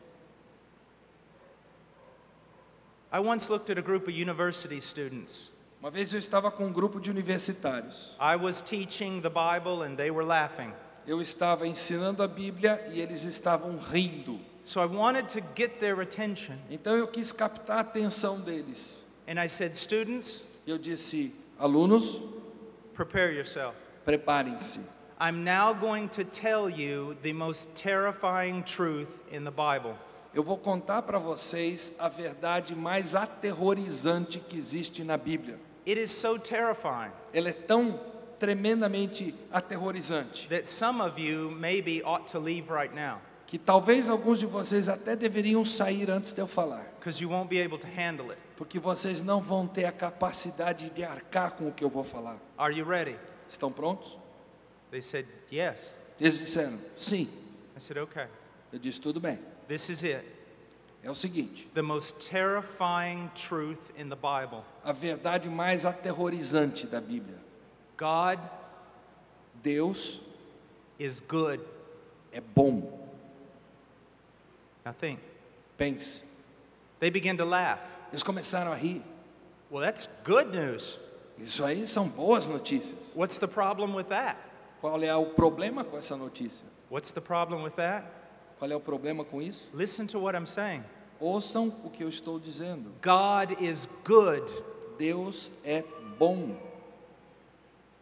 I once looked at a group of university students. Uma vez eu estava com um grupo de universitários. I was teaching the Bible and they were laughing. Eu estava ensinando a Bíblia e eles estavam rindo. So I wanted to get their attention. Então eu quis captar a atenção deles. And I said, students, Eu disse: alunos, prepare yourself. preparem-se. I'm now going to tell you the most terrifying truth in the Bible. Eu vou contar para vocês a verdade mais aterrorizante que existe na Bíblia. It is so terrifying Ela é tão tremendamente aterrorizante that some of you maybe ought to leave right now que talvez alguns de vocês até deveriam sair antes de eu falar, because you won't be able to handle it. porque vocês não vão ter a capacidade de arcar com o que eu vou falar. Are you ready? Estão prontos? They said, yes. Eles disseram, sim. I said, okay. Eu disse, tudo bem. This is it. É o seguinte, The most terrifying truth in the Bible. a verdade mais aterrorizante da Bíblia. God Deus is good. é bom. Now think. Pense. They began to laugh. Eles começaram a rir. Well, that's good news. Isso aí são boas notícias. What's the problem with that? Qual é o problema com essa notícia? What's the problem with that? Qual é o problema com isso? Listen to what I'm saying. Ouçam o que eu estou dizendo. God is good, Deus é bom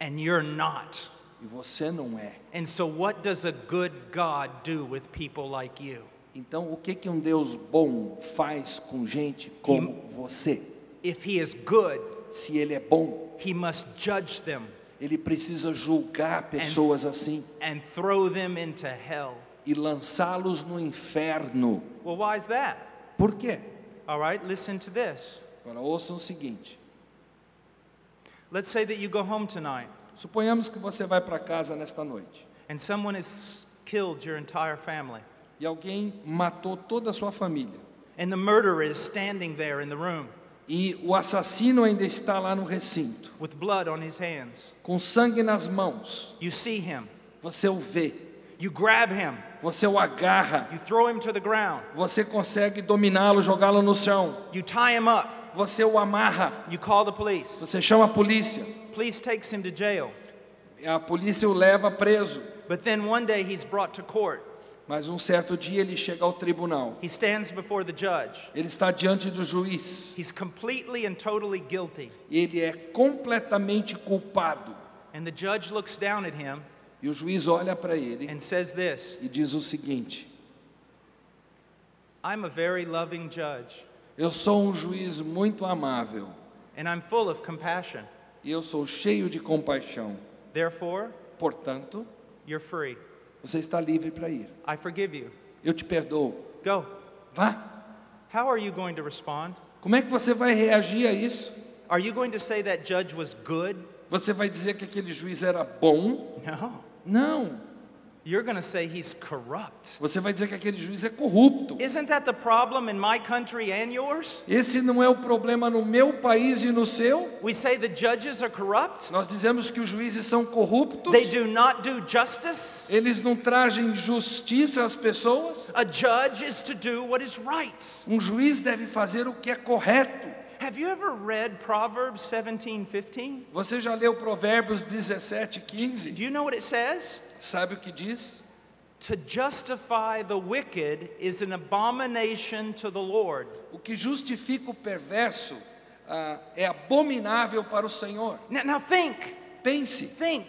and you're not. e você não é. And so what does a good God do with people like you? Então, o que um Deus bom faz com gente como você? If he is good, Se Ele é bom, he must judge them Ele precisa julgar pessoas assim and throw them into hell. e lançá-los no inferno. Well, why is that? Por quê? All right, listen to this. Agora, ouçam o seguinte. Let's say that you go home tonight Suponhamos que você vai para casa nesta noite and someone has killed your entire family. e alguém matou toda a sua família. And the murderer is standing there in the room E o assassino ainda está lá no recinto, with blood on his hands. com sangue nas mãos. You see him. Você o vê, You grab him. você o agarra, You throw him to the ground. você consegue dominá-lo, jogá-lo no chão. You tie him up. Você o amarra, You call the police. você chama a polícia. Police takes him to jail. A polícia o leva preso. But then one day he's brought to court. Mas um certo dia ele chega ao tribunal. He stands before the judge. Ele está diante do juiz. He's completely and totally guilty. Ele é completamente culpado. And the judge looks down at him E o juiz olha para ele and says this, e diz o seguinte: I'm a very loving judge, eu sou um juiz muito amável and I'm full of compassion. e eu sou cheio de compaixão. Therefore, Portanto, you're free. você está livre para ir. I forgive you. Eu te perdoo. Go. Vá. How are you going to respond? Como é que você vai reagir a isso? Are you going to say that judge was good? Você vai dizer que aquele juiz era bom? No. Não. You're going to say he's corrupt. Você vai dizer que aquele juiz é corrupto. Isn't that the problem in my country and yours? Esse não é o problema no meu país e no seu? We say the judges are corrupt. Nós dizemos que os juízes são corruptos. They do not do justice. Eles não trazem justiça às pessoas. A judge is to do what is right. Um juiz deve fazer o que é correto. Have you ever read Proverbs 17:15? Você já leu Provérbios 17:15? Do you know what it says? Sabe o que diz? To justify the wicked is an abomination to the Lord. O que justifica o perverso é abominável para o Senhor. Now think. Pense, Think.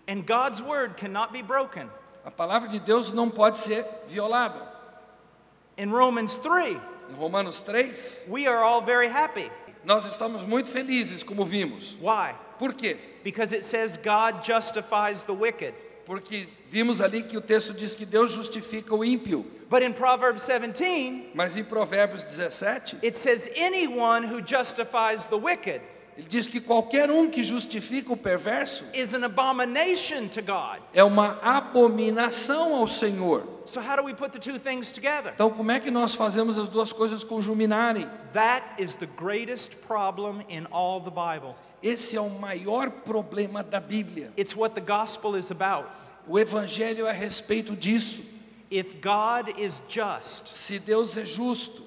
And God's word cannot be broken. a palavra de Deus não pode ser violada. In Romans 3, Em Romanos 3, we are all very happy. nós estamos muito felizes, como vimos. Why? Por quê? Because it says God justifies the wicked. Porque vimos ali que o texto diz que Deus justifica o ímpio. But in Proverbs 17, Mas em Provérbios 17, it says anyone who justifies the wicked ele diz que qualquer um que justifica o perverso is an abomination to God. é uma abominação ao Senhor. So how do we put the two things together? Então, como é que nós fazemos as duas coisas conjuminarem? That is the greatest problem in all the Bible. Esse é o maior problema da Bíblia. It's what the gospel is about. O Evangelho é a respeito disso. If God is just, Se Deus é justo,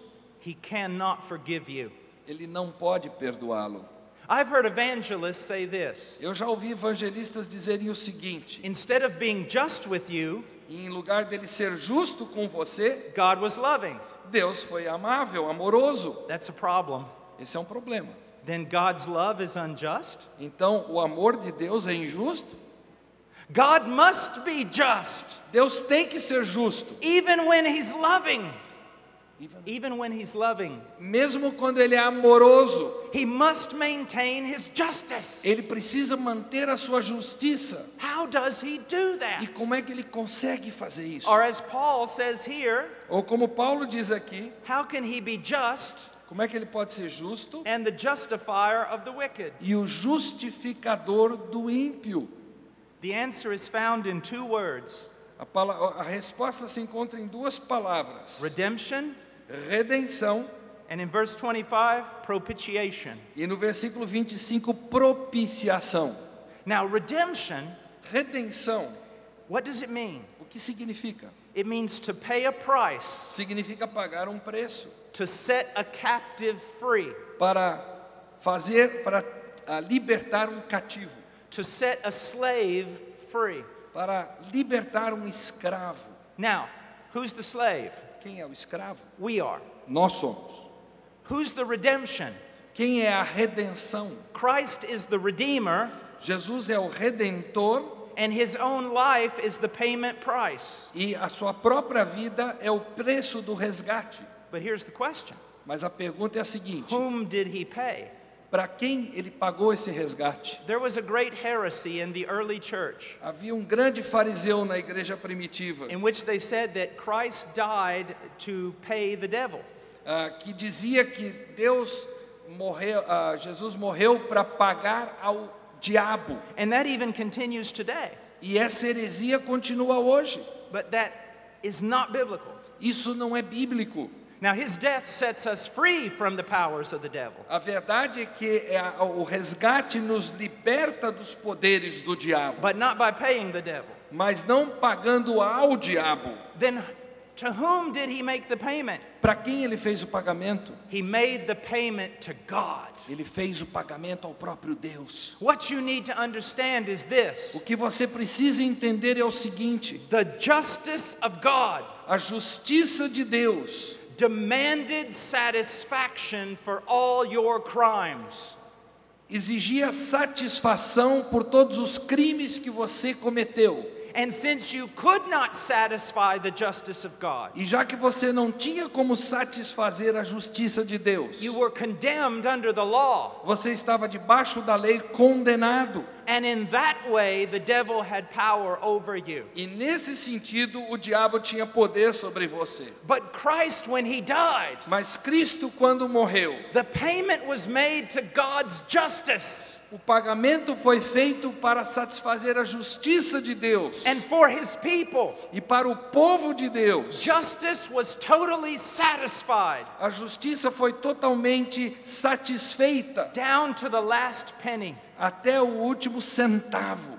he cannot forgive you. Ele não pode perdoá-lo. I've heard evangelists say this. Eu já ouvi evangelistas dizerem o seguinte: Instead of being just with you, em lugar dele ser justo com você, God was loving. Deus foi amável, amoroso. That's a problem. Esse é um problema. Then God's love is unjust? Então, o amor de Deus é injusto? God must be just, Deus tem que ser justo. even when He's loving. Even when He's loving, Mesmo quando Ele é amoroso, He must maintain His justice. Ele precisa manter a sua justiça. How does He do E that? como é que Ele consegue fazer isso? Or as Paul says here, Ou como Paulo diz aqui, how can He be just como é que Ele pode ser justo and the justifier of the wicked? e o justificador do ímpio? The answer is found in two words: A resposta se encontra em duas palavras: redemption, redenção, and in verse 25, propitiation. e no versículo 25, propiciação. Now, redemption, Redenção, what does it mean? o que significa? It means to pay a price Significa pagar um preço to set a captive free, para libertar um cativo, to set a slave free. para libertar um escravo. Now, who's the slave? Quem é o escravo? We are. Nós somos. Who's the redemption? Quem é a redenção? Christ is the redeemer, Jesus é o redentor and His own life is the payment price. e a sua própria vida é o preço do resgate. But here's the question: Mas a pergunta é a seguinte: whom did He pay? para quem ele pagou esse resgate? There was a great heresy in the early church Havia um grande fariseu na igreja primitiva in which they said that Christ died to pay the devil. que dizia que Jesus morreu para pagar ao diabo. And that even continues today. E essa heresia continua hoje. But that is not biblical. Isso não é bíblico. Now, His death sets us free from the powers of the devil. A verdade é que o resgate nos liberta dos poderes do diabo, But not by paying the devil. mas não pagando ao diabo. Then to whom did He make the payment? Para quem ele fez o pagamento? He made the payment to God. Ele fez o pagamento ao próprio Deus. What you need to understand is this: O que você precisa entender é o seguinte: the justice of God a justiça de Deus demanded satisfaction for all your crimes. exigia satisfação por todos os crimes que você cometeu. And since you could not satisfy the justice of God, E já que você não tinha como satisfazer a justiça de Deus, you were condemned under the law. você estava debaixo da lei, condenado. And in that way, the devil had power over you. E nesse sentido, o diabo tinha poder sobre você. But Christ, when He died, Mas Cristo, quando morreu, the payment was made to God's justice o pagamento foi feito para satisfazer a justiça de Deus. and for His people. E para o povo de Deus, Justice was totally satisfied a justiça foi totalmente satisfeita down to the last penny. até o último centavo.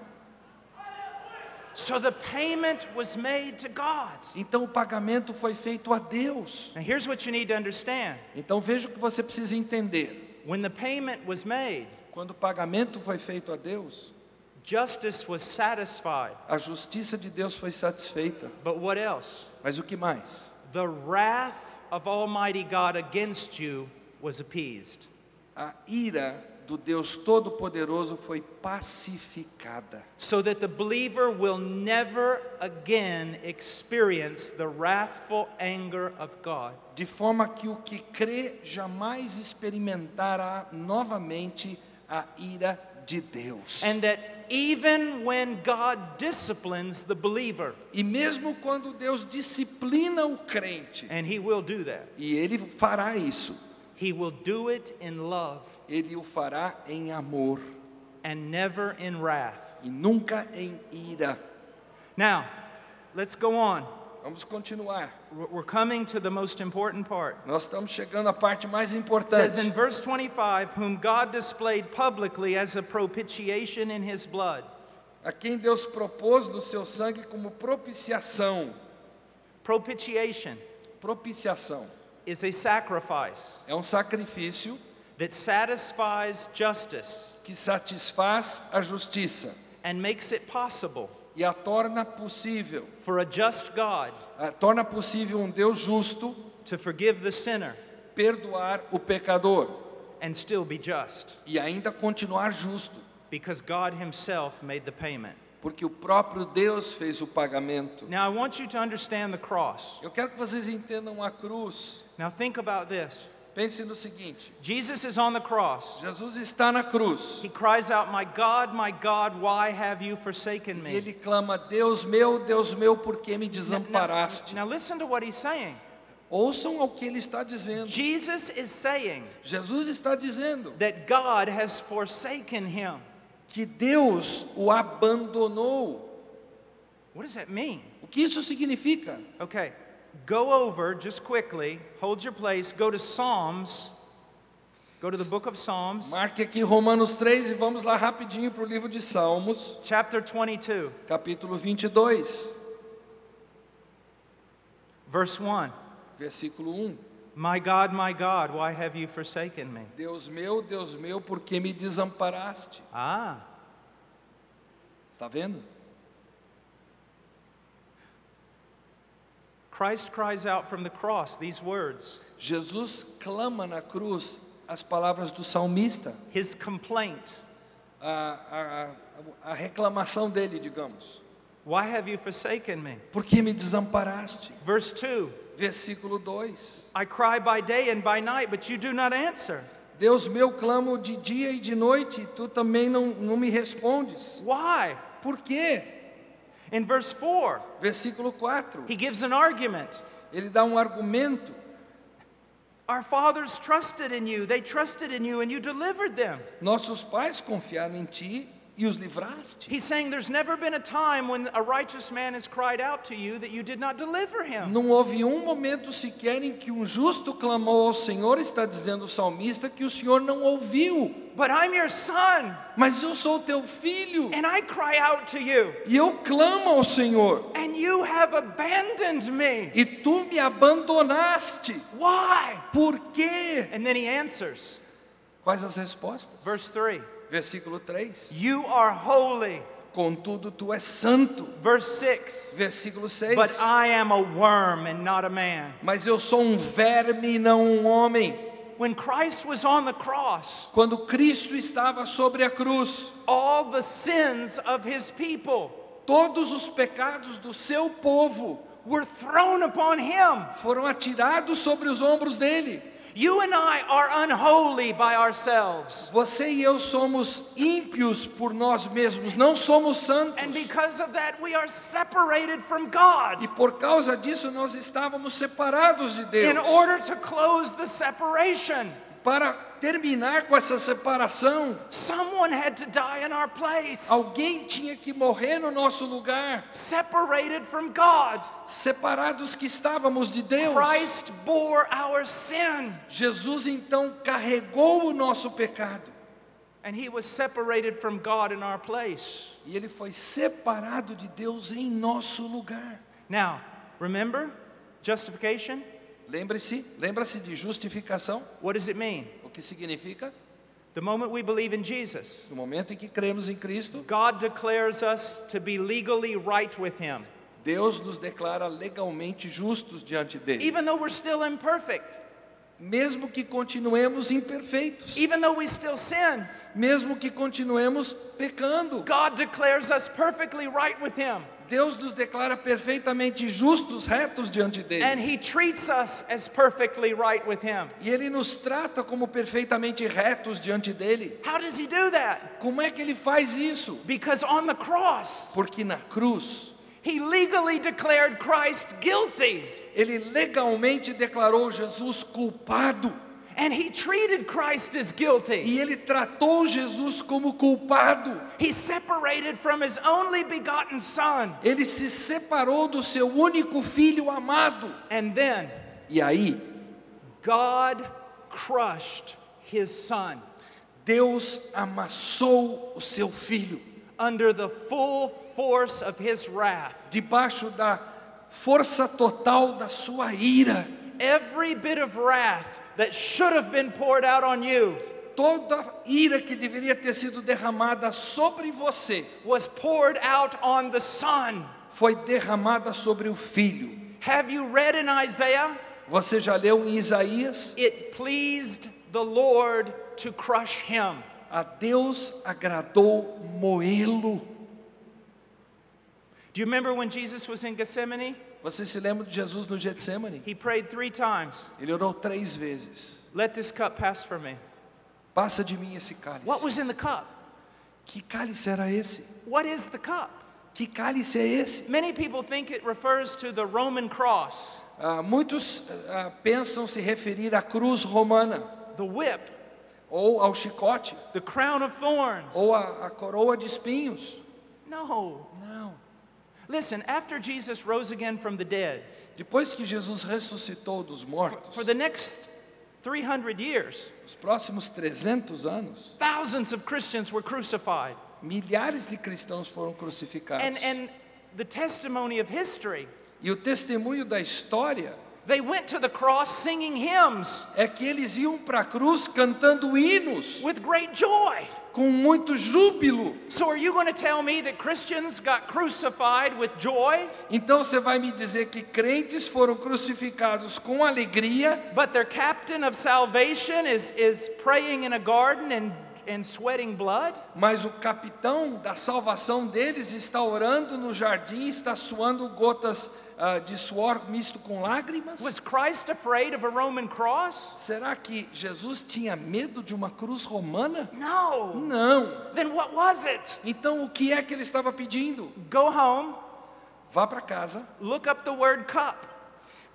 So the payment was made to God. Então o pagamento foi feito a Deus. Now here's what you need to understand. Então veja o que você precisa entender. When the payment was made, Quando o pagamento foi feito a Deus, justice was satisfied. a justiça de Deus foi satisfeita. But what else? Mas o que mais? The wrath of Almighty God against you was appeased. A ira do Deus Todo-Poderoso foi pacificada, So that the believer will never again experience the wrathful anger of God. de forma que o que crê jamais experimentará novamente a ira de Deus. And that even when God disciplines the believer, E mesmo quando Deus disciplina o crente, and He will do that, e Ele fará isso, He will do it in love Ele o fará em amor and never in wrath. e nunca em ira. Now, let's go on. Vamos continuar. We're coming to the most important part. Nós estamos chegando à parte mais It says in importante. verse 25, whom God displayed publicly as a propitiation in His blood. A quem Deus propôs no seu sangue como propiciação. Propitiation Propiciação is a sacrifice é um sacrifício that satisfies justice que satisfaz a justiça and makes it possible e a torna possível. for a just God Torna possível um Deus justo to forgive the sinner perdoar o pecador and still be just, e ainda continuar justo, because God Himself made the payment. porque o próprio Deus fez o pagamento. Now, I want you to understand the cross. Eu quero que vocês entendam a cruz. Now, think about this. Pense no seguinte: Jesus is on the cross. Jesus está na cruz. He cries out, my God, why have you forsaken E me? ele clama: Deus meu, por que me desamparaste? Now listen to what he's saying. Ouçam ao que ele está dizendo. Jesus is saying Jesus está dizendo that God has forsaken him. que Deus o abandonou. What does that mean? O que isso significa? Okay, go over just quickly, hold your place, go to Psalms, go to the book of Psalms, Marque aqui Romanos 3 e vamos lá rapidinho para o livro de Salmos, chapter 22, capítulo 22, verse 1. versículo 1. My God, why have you forsaken me? Deus meu, por que me desamparaste? Ah, Está vendo? Christ cries out from the cross these words, Jesus clama na cruz as palavras do salmista, his complaint. a reclamação dele, digamos. Why have you forsaken me? Por que me desamparaste? Verse 2. Versículo 2. I cry by day and by night, but you do not answer. Deus meu, clamo de dia e de noite, e tu também não me respondes. Why? Por quê? In verse 4, Versículo 4. he gives an argument. Ele dá um argumento. Our fathers trusted in you. They trusted in you and you delivered them. Nossos pais confiaram em ti e os livraste. He's saying there's never been a time when a righteous man has cried out to you that you did not deliver him. Não houve um momento sequer em que um justo clamou ao Senhor, está dizendo o salmista, que o Senhor não ouviu. But I'm your son Mas eu sou teu filho and I cry out to you e eu clamo ao Senhor and you have abandoned me. e tu me abandonaste. Why? Por quê? And then he answers. Quais as respostas? Verse 3. Versículo 3. You are holy. Contudo, tu és santo. Verse 6. Versículo 6. But I am a worm and not a man. Mas eu sou um verme e não um homem. When Christ was on the cross, Quando Cristo estava sobre a cruz, all the sins of his people todos os pecados do seu povo were thrown upon him. foram atirados sobre os ombros dele. You and I are unholy by ourselves. Você e eu somos ímpios por nós mesmos, não somos santos. And because of that, we are separated from God. E por causa disso nós estávamos separados de Deus. In order to close the separation, Para terminar com essa separação, someone had to die in our place. alguém tinha que morrer no nosso lugar. Separated from God. Separados que estávamos de Deus. Christ bore our sin. Jesus então carregou o nosso pecado. And he was separated from God in our place. E ele foi separado de Deus em nosso lugar. Now, remember justification? Lembra-se de justificação? What does it mean? O que significa? The moment we believe in Jesus, No momento em que cremos em Cristo, God declares us to be legally right with him. Deus nos declara legalmente justos diante dele. Even though we're still imperfect, Mesmo que continuemos imperfeitos, even though we still sin, mesmo que continuemos pecando, God declares us perfectly right with him. Deus nos declara perfeitamente justos, retos diante And dele. he treats us as perfectly right with him. E ele nos trata como perfeitamente retos diante dele. How does he do that? Como é que ele faz isso? Because on the cross, Porque na cruz, he legally declared Christ guilty. ele legalmente declarou Jesus culpado. And he treated Christ as guilty. E ele tratou Jesus como culpado. He separated from his only begotten son. Ele se separou do seu único filho amado. And then E aí, God crushed his son Deus amassou o seu filho under the full force of his wrath. debaixo da força total da sua ira. Every bit of wrath that should have been poured out on you Toda ira que deveria ter sido derramada sobre você was poured out on the son. foi derramada sobre o filho. Have you read in Isaiah? Você já leu em Isaías? It pleased the Lord to crush him. A Deus agradou moê-lo. Do you remember when Jesus was in Gethsemane? Você se lembra de Jesus no Getsemane? He prayed 3 times. Ele orou 3 vezes. Let this cup pass from me. Passa de mim esse cálice. What was in the cup? Que cálice era esse? What is the cup? Que cálice é esse? Many people think it refers to the Roman cross, Muitos pensam se referir à cruz romana, the whip, ou ao chicote, the crown of thorns. ou a coroa de espinhos. No. Não. Listen, after Jesus rose again from the dead, Depois que Jesus ressuscitou dos mortos, for the next 300 years, os próximos 300 anos, thousands of Christians were crucified. milhares de cristãos foram crucificados. And the testimony of history, E o testemunho da história they went to the cross singing hymns é que eles iam para a cruz cantando hinos, with great joy. com muito júbilo. So are you going to tell me that Christians got crucified with joy, Então você vai me dizer que crentes foram crucificados com alegria, but their captain of salvation is praying in a garden and sweating blood? mas o capitão da salvação deles está orando no jardim, está suando gotas de suor misto com lágrimas? Was Christ afraid of a Roman cross? Será que Jesus tinha medo de uma cruz romana? No. Não. Then what was it? Então o que é que ele estava pedindo? Go home, Vá para casa, look up the word cup,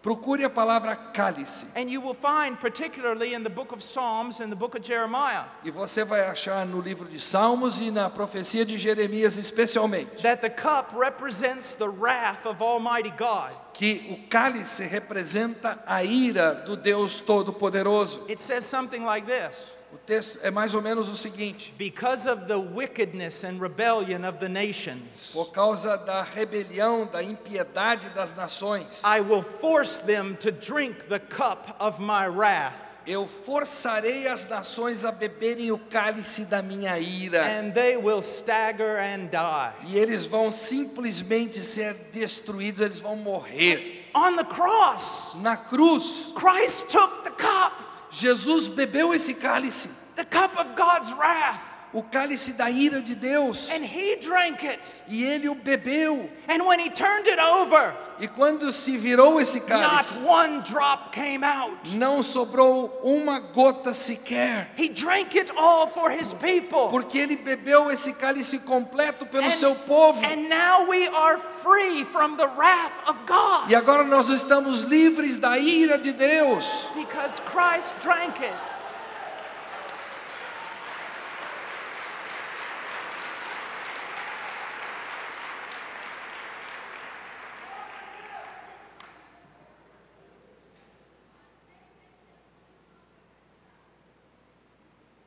procure a palavra cálice. and you will find, particularly in the book of Psalms and the book of Jeremiah, E você vai achar no livro de Salmos e na profecia de Jeremias especialmente, that the cup represents the wrath of Almighty God. que o cálice representa a ira do Deus Todo-Poderoso. It says something like this: O texto é mais ou menos o seguinte: because of the wickedness and rebellion of the nations, por causa da rebelião, da impiedade das nações, I will force them to drink the cup of my wrath, eu forçarei as nações a beberem o cálice da minha ira, and they will stagger and die. e eles vão simplesmente ser destruídos, eles vão morrer. On the cross, Na cruz, Christ took the cup, Jesus bebeu esse cálice, the cup of God's wrath, o cálice da ira de Deus, and he drank it. e ele o bebeu. And when he turned it over, E quando se virou esse not cálice, one drop came out. não sobrou uma gota sequer, He drank it all for his people. porque ele bebeu esse cálice completo pelo seu povo. And now we are free from the wrath of God, E agora nós estamos livres da ira de Deus, because Christ drank it.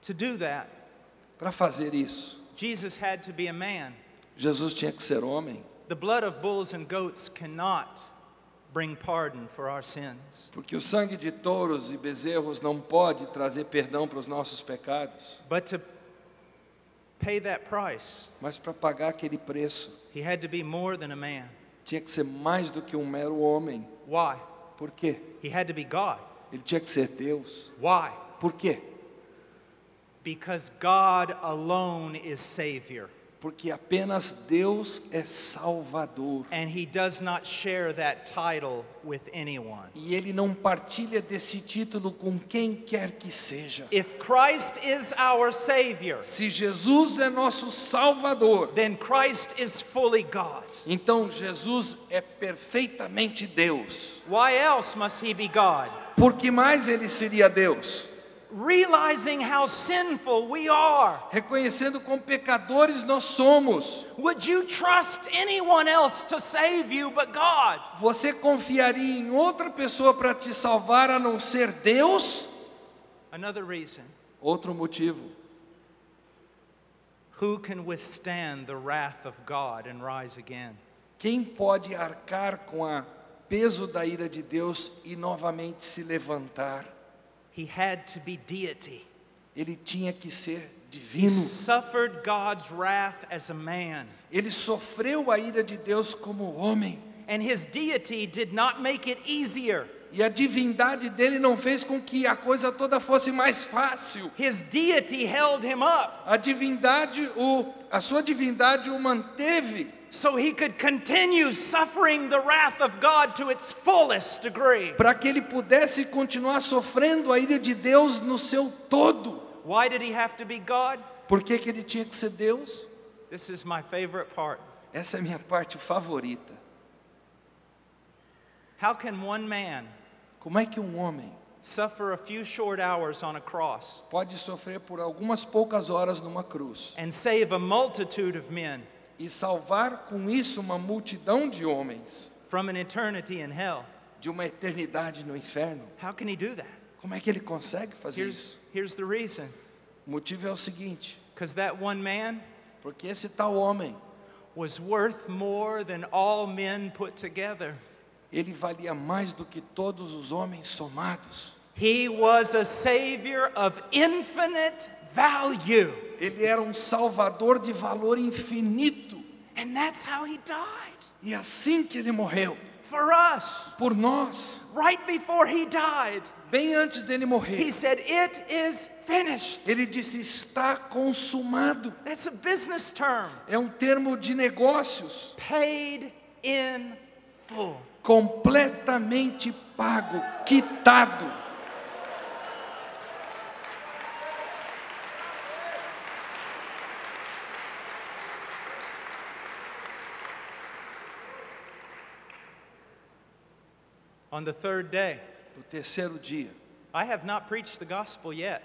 To do that, para fazer isso. Jesus had to be a man. Jesus tinha que ser homem, The blood of bulls and goats cannot bring pardon for our sins. porque o sangue de touros e bezerros não pode trazer perdão para os nossos pecados. But to pay that price, Mas para pagar aquele preço, he had to be more than a man. tinha que ser mais do que um mero homem. Why? Por quê? He had to be God. Ele tinha que ser Deus. Why? Por quê? Because God alone is Savior, Porque apenas Deus é Salvador. and he does not share that title with anyone. E Ele não partilha desse título com quem quer que seja. If Christ is our Savior, Se Jesus é nosso Salvador, then Christ is fully God. então Jesus é perfeitamente Deus. Why else must he be God? Por que mais Ele seria Deus? Realizing how sinful we are, Reconhecendo quão pecadores nós somos. would you trust anyone else to save you but God? Você confiaria em outra pessoa para te salvar a não ser Deus? Another reason. Outro motivo. Who can withstand the wrath of God and rise again? Quem pode arcar com o peso da ira de Deus e novamente se levantar? He had to be deity. Ele tinha que ser He divino. suffered God's wrath as a man. Ele sofreu a ira de Deus como homem. And his deity did not make it easier. E a divindade dele não fez com que a coisa toda fosse mais fácil. His deity held him up. A sua divindade o manteve. so he could continue suffering the wrath of God to its fullest degree. para que ele pudesse continuar sofrendo a ira de Deus no seu todo. Why did he have to be God? Por que ele tinha que ser Deus? This is my favorite part. Essa é a minha parte favorita. How can one man Como é que um homem suffer a few short hours on a cross pode sofrer por algumas poucas horas numa cruz and save a multitude of men e salvar com isso uma multidão de homens from an eternity in hell? de uma eternidade no inferno? How can he do that? Como é que ele consegue fazer isso? Here's the reason. O motivo é o seguinte, Because that one man porque esse tal homem, was worth more than all men put together. ele valia mais do que todos os homens somados. He was a savior of infinite value. Ele era um salvador de valor infinito. And that's how he died. E assim que ele morreu, For us, por nós, right before he died, bem antes dele he morrer, said, "It is finished." ele disse: está consumado. That's a business term. É um termo de negócios, Paid in full. completamente pago, quitado. On the third day, No terceiro dia. I have not preached the gospel yet,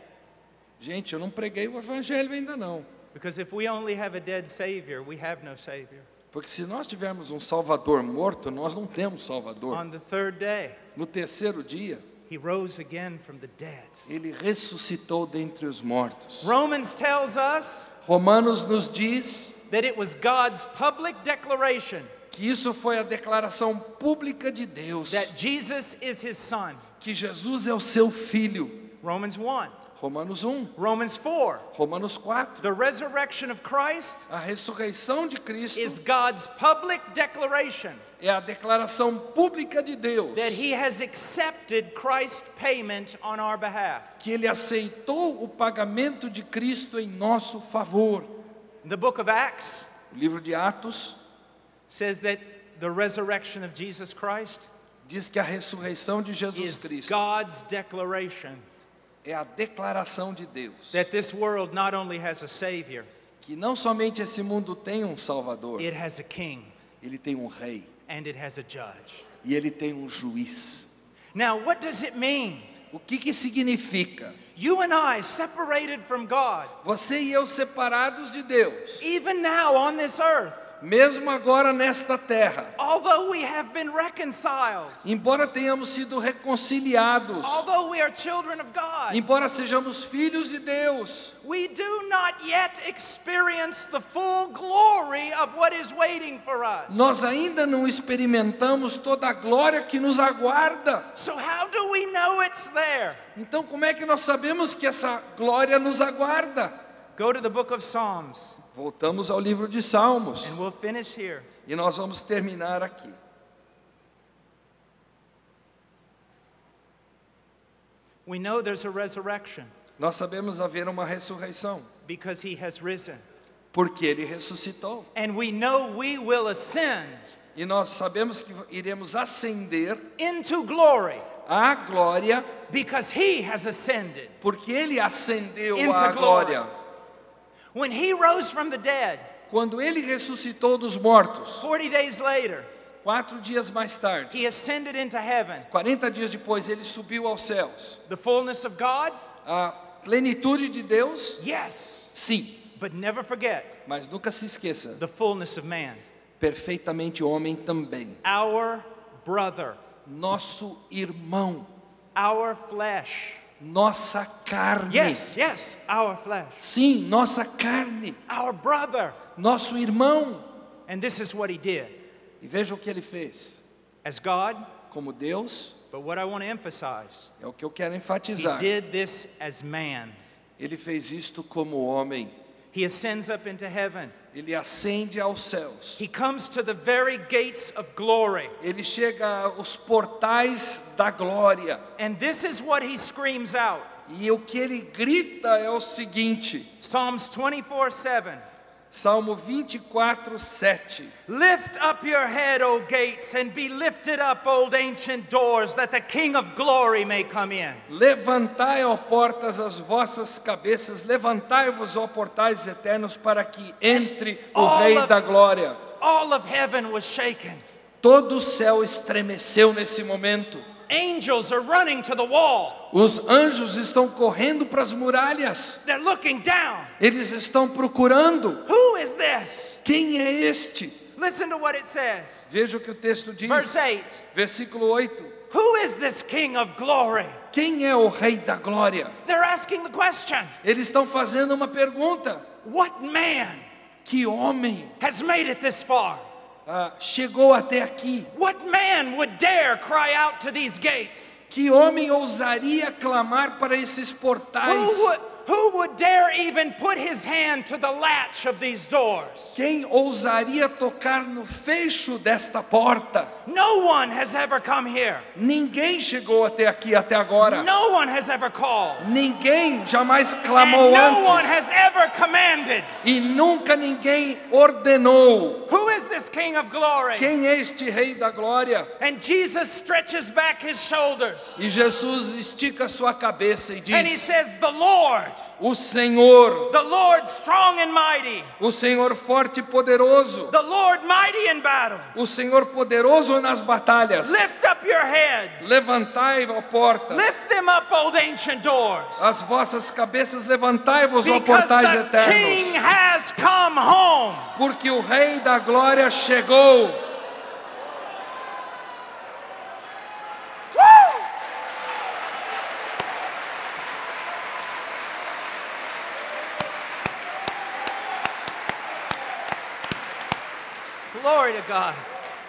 Gente, eu não preguei o evangelho ainda não. because if we only have a dead savior, we have no savior. Porque se nós tivermos um salvador morto, nós não temos salvador. On the third day, No terceiro dia, he rose again from the dead. ele ressuscitou dentre os mortos. Romans tells us Romanos nos diz that it was God's public declaration que isso foi a declaração pública de Deus, that Jesus is his son. que Jesus é o seu filho. Romans 1, Romanos 1, Romans 4. Romanos 4. The resurrection of Christ A ressurreição de Cristo is God's public declaration é a declaração pública de Deus, that he has accepted Christ's payment on our behalf. que ele aceitou o pagamento de Cristo em nosso favor. The book of Acts O livro de Atos says that the resurrection of Jesus Christ diz que a ressurreição de Jesus is Cristo God's declaration é a declaração de Deus, that this world not only has a savior, que não somente esse mundo tem um Salvador, it has a king ele tem um rei and it has a judge. e ele tem um juiz. Now, what does it mean? O que significa? You and I separated from God, Você e eu separados de Deus, even now on this earth, mesmo agora nesta terra, although we have been reconciled, embora tenhamos sido reconciliados, although we are children of God, embora sejamos filhos de Deus, we do not yet experience the full glory of what is waiting for us. nós ainda não experimentamos toda a glória que nos aguarda. So how do we know it's there? Então, como é que nós sabemos que essa glória nos aguarda? Go to the book of Psalms, Voltamos ao livro de Salmos and we'll finish here. e nós vamos terminar aqui. We know there's a resurrection Nós sabemos haver uma ressurreição, because he has risen. porque ele ressuscitou. And we know we will ascend E nós sabemos que iremos ascender into glory à glória, because he has ascended. porque ele ascendeu Into à glory. glória. When he rose from the dead, Quando ele ressuscitou dos mortos, 40 days later, 4 dias mais tarde, he ascended into heaven. 40 dias depois, ele subiu aos céus. The fullness of God? A plenitude de Deus? Yes. Sim, But never forget mas nunca se esqueça, the fullness of man. perfeitamente homem também. Our brother, Nosso irmão, our flesh. nossa carne. Yes, our flesh. Sim, nossa carne, Our brother. nosso irmão. And this is what he did E veja o que ele fez. as God, Como Deus, but what I want to emphasize, é o que eu quero he enfatizar. did this as man. Ele fez isto como homem. He ascends up into heaven. Ele ascende aos céus. He comes to the very gates of glory. Ele chega aos portais da glória. And this is what he screams out. E o que ele grita é o seguinte: Psalms 24:7. Salmo 24, 7. Lift up your head, O gates, and be lifted up, old ancient doors, that the King of glory may come in. Levantai, ó portas, as vossas cabeças, levantai-vos, ó portais eternos, para que entre o Rei da Glória. All of heaven was shaken. Todo o céu estremeceu nesse momento. Angels are running to the wall. Os anjos estão correndo para as muralhas. They're looking down. Eles estão procurando. Who is this? Quem é este? Listen to what it says. Veja o que o texto diz. Verse 8. Versículo 8. Who is this King of glory? Quem é o Rei da Glória? They're asking the question. Eles estão fazendo uma pergunta. What man Que homem has made it this far? chegou até aqui? What man would dare cry out to these gates? Que homem ousaria clamar para esses portais? Who would dare even put his hand to the latch of these doors? Quem ousaria tocar no fecho desta porta? No one has ever come here. Ninguém chegou até aqui até agora. No one has ever called. Ninguém jamais clamou And no one antes. has ever commanded. E nunca ninguém ordenou. Who is this King of glory? Quem é este Rei da Glória? And Jesus stretches back his shoulders. E Jesus estica sua cabeça e And he diz: says, the Lord the Lord strong and mighty, o Senhor forte e poderoso, the Lord mighty in battle. o Senhor poderoso nas batalhas. Lift up your heads. Levantai, ó portas, Lift them up, old ancient doors. as vossas cabeças levantai-vos, ó Because portais the King eternos, has come home. porque o Rei da Glória chegou. Woo! Glory to God.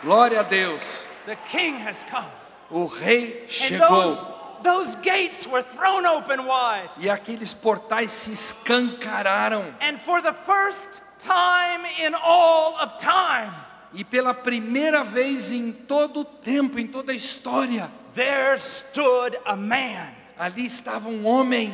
Glória a Deus. The King has come. O Rei And chegou. those gates were thrown open wide. E aqueles portais se escancararam. And for the first time in all of time, E pela primeira vez em todo o tempo, em toda a história, there stood a man. ali estava um homem.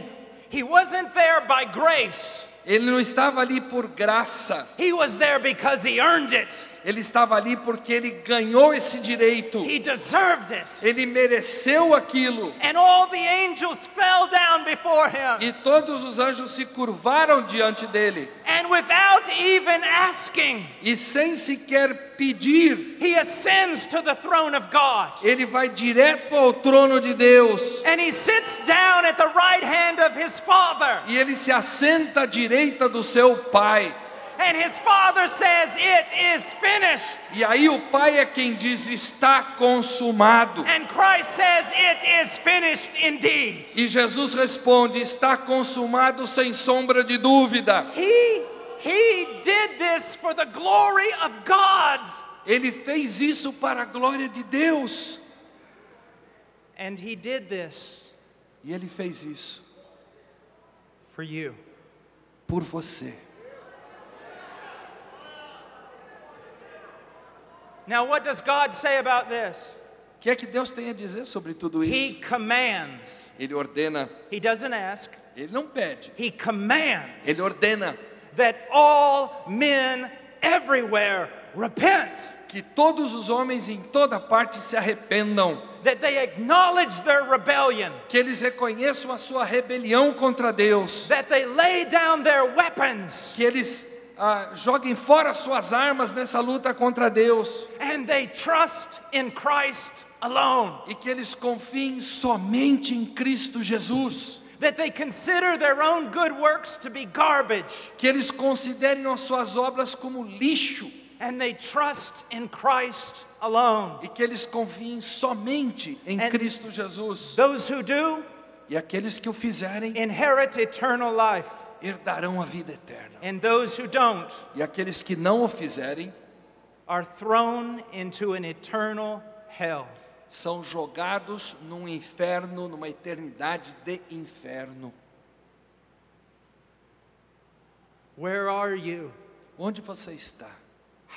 He wasn't there by grace. Ele não estava ali por graça. He was there because he earned it. Ele estava ali porque ele ganhou esse direito. He deserved it. Ele mereceu aquilo. And all the angels fell down before him. E todos os anjos se curvaram diante dele. And without even asking, E sem sequer pedir, he ascends to the throne of God. ele vai direto ao trono de Deus. And he sits down at the right hand of his Father. E ele se assenta à direita do seu Pai. And his Father says, "It is finished." E aí o Pai é quem diz: está consumado. And Christ says, "It is finished indeed." E Jesus responde: está consumado sem sombra de dúvida. He did this for the glory of God. Ele fez isso para a glória de Deus. And he did this E ele fez isso for you. por você. Now what does God say about this? O que é que Deus tem a dizer sobre tudo He isso? commands. Ele ordena, He doesn't ask. ele não pede, He commands ele ordena that all men everywhere repent. que todos os homens em toda parte se arrependam, That they acknowledge their rebellion. que eles reconheçam a sua rebelião contra Deus, That they lay down their weapons. que eles joguem fora suas armas nessa luta contra Deus, And they trust in Christ alone. e que eles confiem somente em Cristo Jesus, That they consider their own good works to be garbage. que eles considerem as suas obras como lixo, And they trust in Christ alone. e que eles confiem somente em And Cristo Jesus. Those who do E aqueles que o fizerem inherit eternal life. herdarão a vida eterna. And those who don't E aqueles que não o fizerem are thrown into an eternal hell. são jogados num inferno, numa eternidade de inferno. Where are you? Onde você está?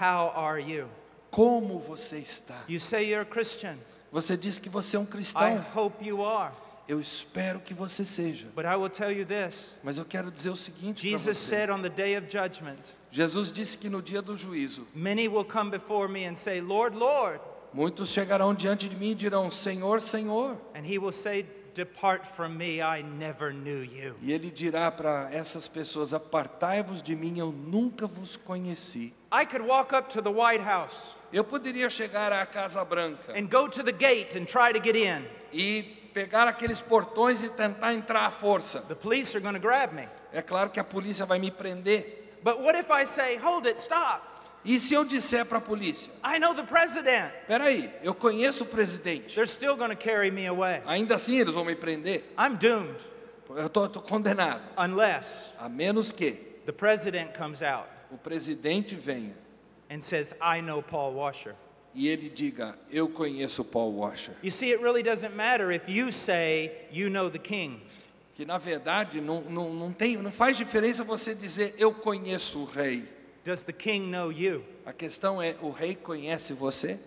How are you? Como você está? You say you're a Christian. Você diz que você é um I cristão. hope you are. Eu espero que você seja. But I will tell you this. Mas eu quero dizer o seguinte para Jesus você. said on the day of judgment, Jesus disse que no dia do juízo, many will come before me and say, Lord, Lord. muitos chegarão diante de mim e dirão, Senhor, Senhor. And he will say, depart from me, I never knew you. E ele dirá para essas pessoas, apartai-vos de mim, eu nunca vos conheci. I could walk up to the White House Eu poderia chegar à Casa Branca and go to the gate and try to get in. e pegar aqueles portões e tentar entrar à força. The police are going to grab me. É claro que a polícia vai me prender. But what if I say, hold it, stop. E se eu disser para a polícia, I know the president. peraí, eu conheço o presidente. They're still going to carry me away. Ainda assim eles vão me prender. I'm doomed Eu estou condenado. unless A menos que the president comes out o presidente venha and says, I know Paul Washer. e ele diga, eu conheço Paul Washer. You see, it really doesn't matter if you say you know the king. Que na verdade não faz diferença você dizer, eu conheço o rei. Does the king know you? A questão é, o rei conhece você?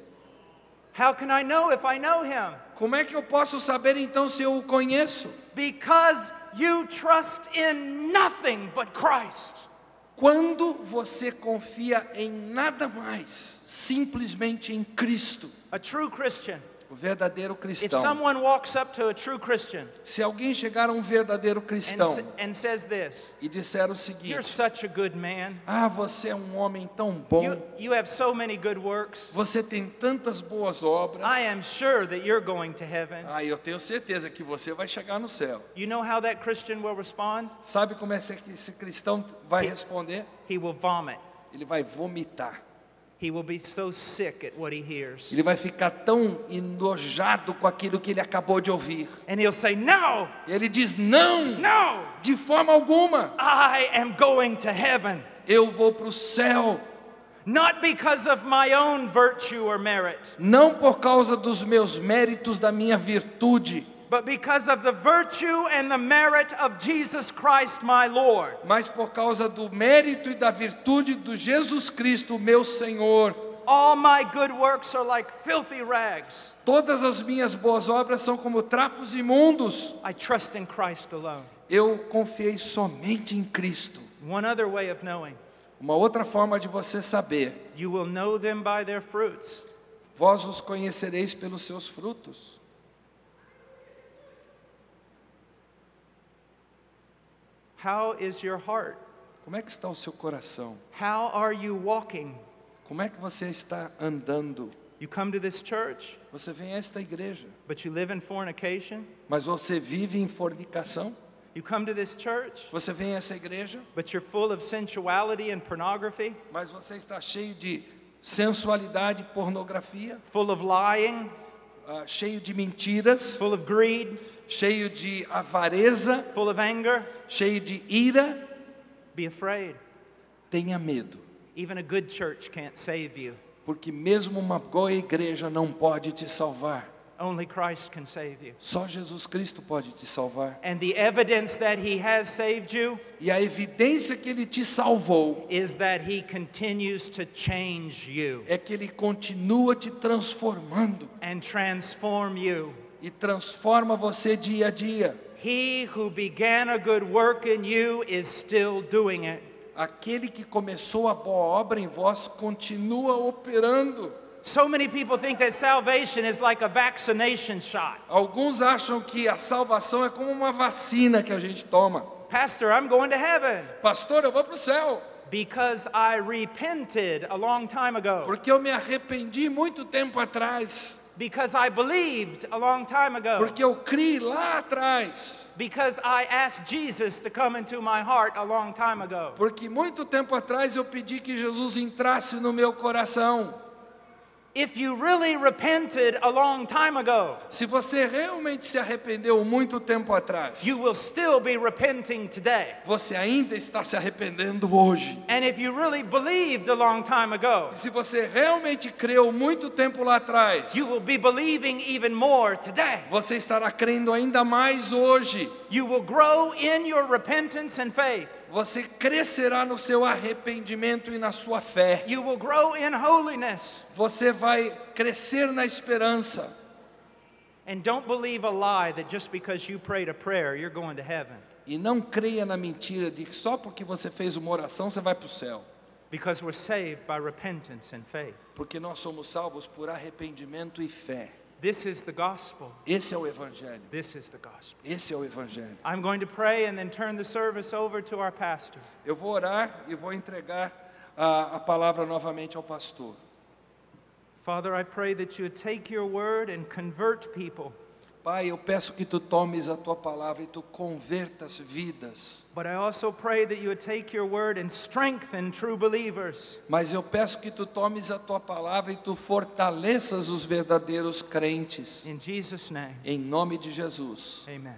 How can I know if I know him? Como é que eu posso saber então se eu o conheço? Because you trust in nothing but Christ. Quando você confia em nada mais, simplesmente em Cristo, A true Christian. o verdadeiro If cristão. someone walks up to a true Christian Se alguém chegar a um verdadeiro cristão and says this, e disser o you're seguinte, such a good man. você é um homem tão bom, You have so many good works. você tem tantas boas obras, I am sure that you're going to heaven. eu tenho certeza que você vai chegar no céu. You know how that Christian will respond? Sabe como é que esse cristão vai responder? He will vomit. Ele vai vomitar. He will be so sick at what he hears. Ele vai ficar tão enojado com aquilo que ele acabou de ouvir. And he'll say, no, Ele diz, não, no, de forma alguma, I am going to heaven. eu vou para o céu. Not because of my own virtue or merit, Não por causa dos meus méritos, da minha virtude, but because of the virtue and the merit of Jesus Christ, my Lord. mas por causa do mérito e da virtude do Jesus Cristo, meu Senhor. All my good works are like filthy rags. Todas as minhas boas obras são como trapos imundos. I trust in Christ alone. Eu confiei somente em Cristo. One other way of knowing, Uma outra forma de você saber, you will know them by their fruits. vós os conhecereis pelos seus frutos. How is your heart? Como é que está o seu coração? How are you walking? Como é que você está andando? You come to this church, Você vem a esta igreja, but you live in fornication. mas você vive em fornicação? You come to this church, Você vem a essa igreja, but you're full of sensuality and pornography, mas você está cheio de sensualidade e pornografia, full of lying, cheio de mentiras, full of greed, cheio de avareza, full of anger. cheio de ira. Be afraid. Tenha medo, Even a good church can't save you. porque mesmo uma boa igreja não pode te salvar. Only Christ can save you. Só Jesus Cristo pode te salvar. And the evidence that he has saved you E a evidência que Ele te salvou is that he continues to change you é que Ele continua te transformando and transform you. e transforma você dia a dia. He who began a good work in you is still doing it. Aquele que começou a boa obra em vós continua operando. So many people think that salvation is like a vaccination shot. Alguns acham que a salvação é como uma vacina que a gente toma. Pastor, I'm going to heaven Pastor, eu vou para o céu, because I repented a long time ago. porque eu me arrependi muito tempo atrás. Because I believed a long time ago. Porque eu criei lá atrás. Because I asked Jesus to come into my heart a long time ago. Porque muito tempo atrás eu pedi que Jesus entrasse no meu coração. If you really repented a long time ago, Se você realmente se arrependeu muito tempo atrás, you will still be repenting today. você ainda está se arrependendo hoje. And if you really believed a long time ago, E se você realmente creu muito tempo lá atrás, you will be believing even more today. você estará crendo ainda mais hoje. You will grow in your repentance and faith. Você crescerá no seu arrependimento e na sua fé. You will grow in holiness. Você vai crescer na esperança. And don't believe a lie that just because you prayed a prayer, you're going to heaven. E não creia na mentira de que só porque você fez uma oração você vai para o céu. Because we're saved by repentance and faith. Porque nós somos salvos por arrependimento e fé. This is the gospel. Esse é o Evangelho. This is the gospel. Esse é o Evangelho. I'm going to pray and then turn the service over to our pastor. Eu vou orar e vou entregar a palavra novamente ao pastor. Father, I pray that you would take your word and convert people. Pai, eu peço que tu tomes a tua palavra e tu convertas vidas. But I also pray that you would take your word and strengthen true believers. Mas eu peço que tu tomes a tua palavra e tu fortaleças os verdadeiros crentes. In Jesus' name, Em nome de Jesus. amen.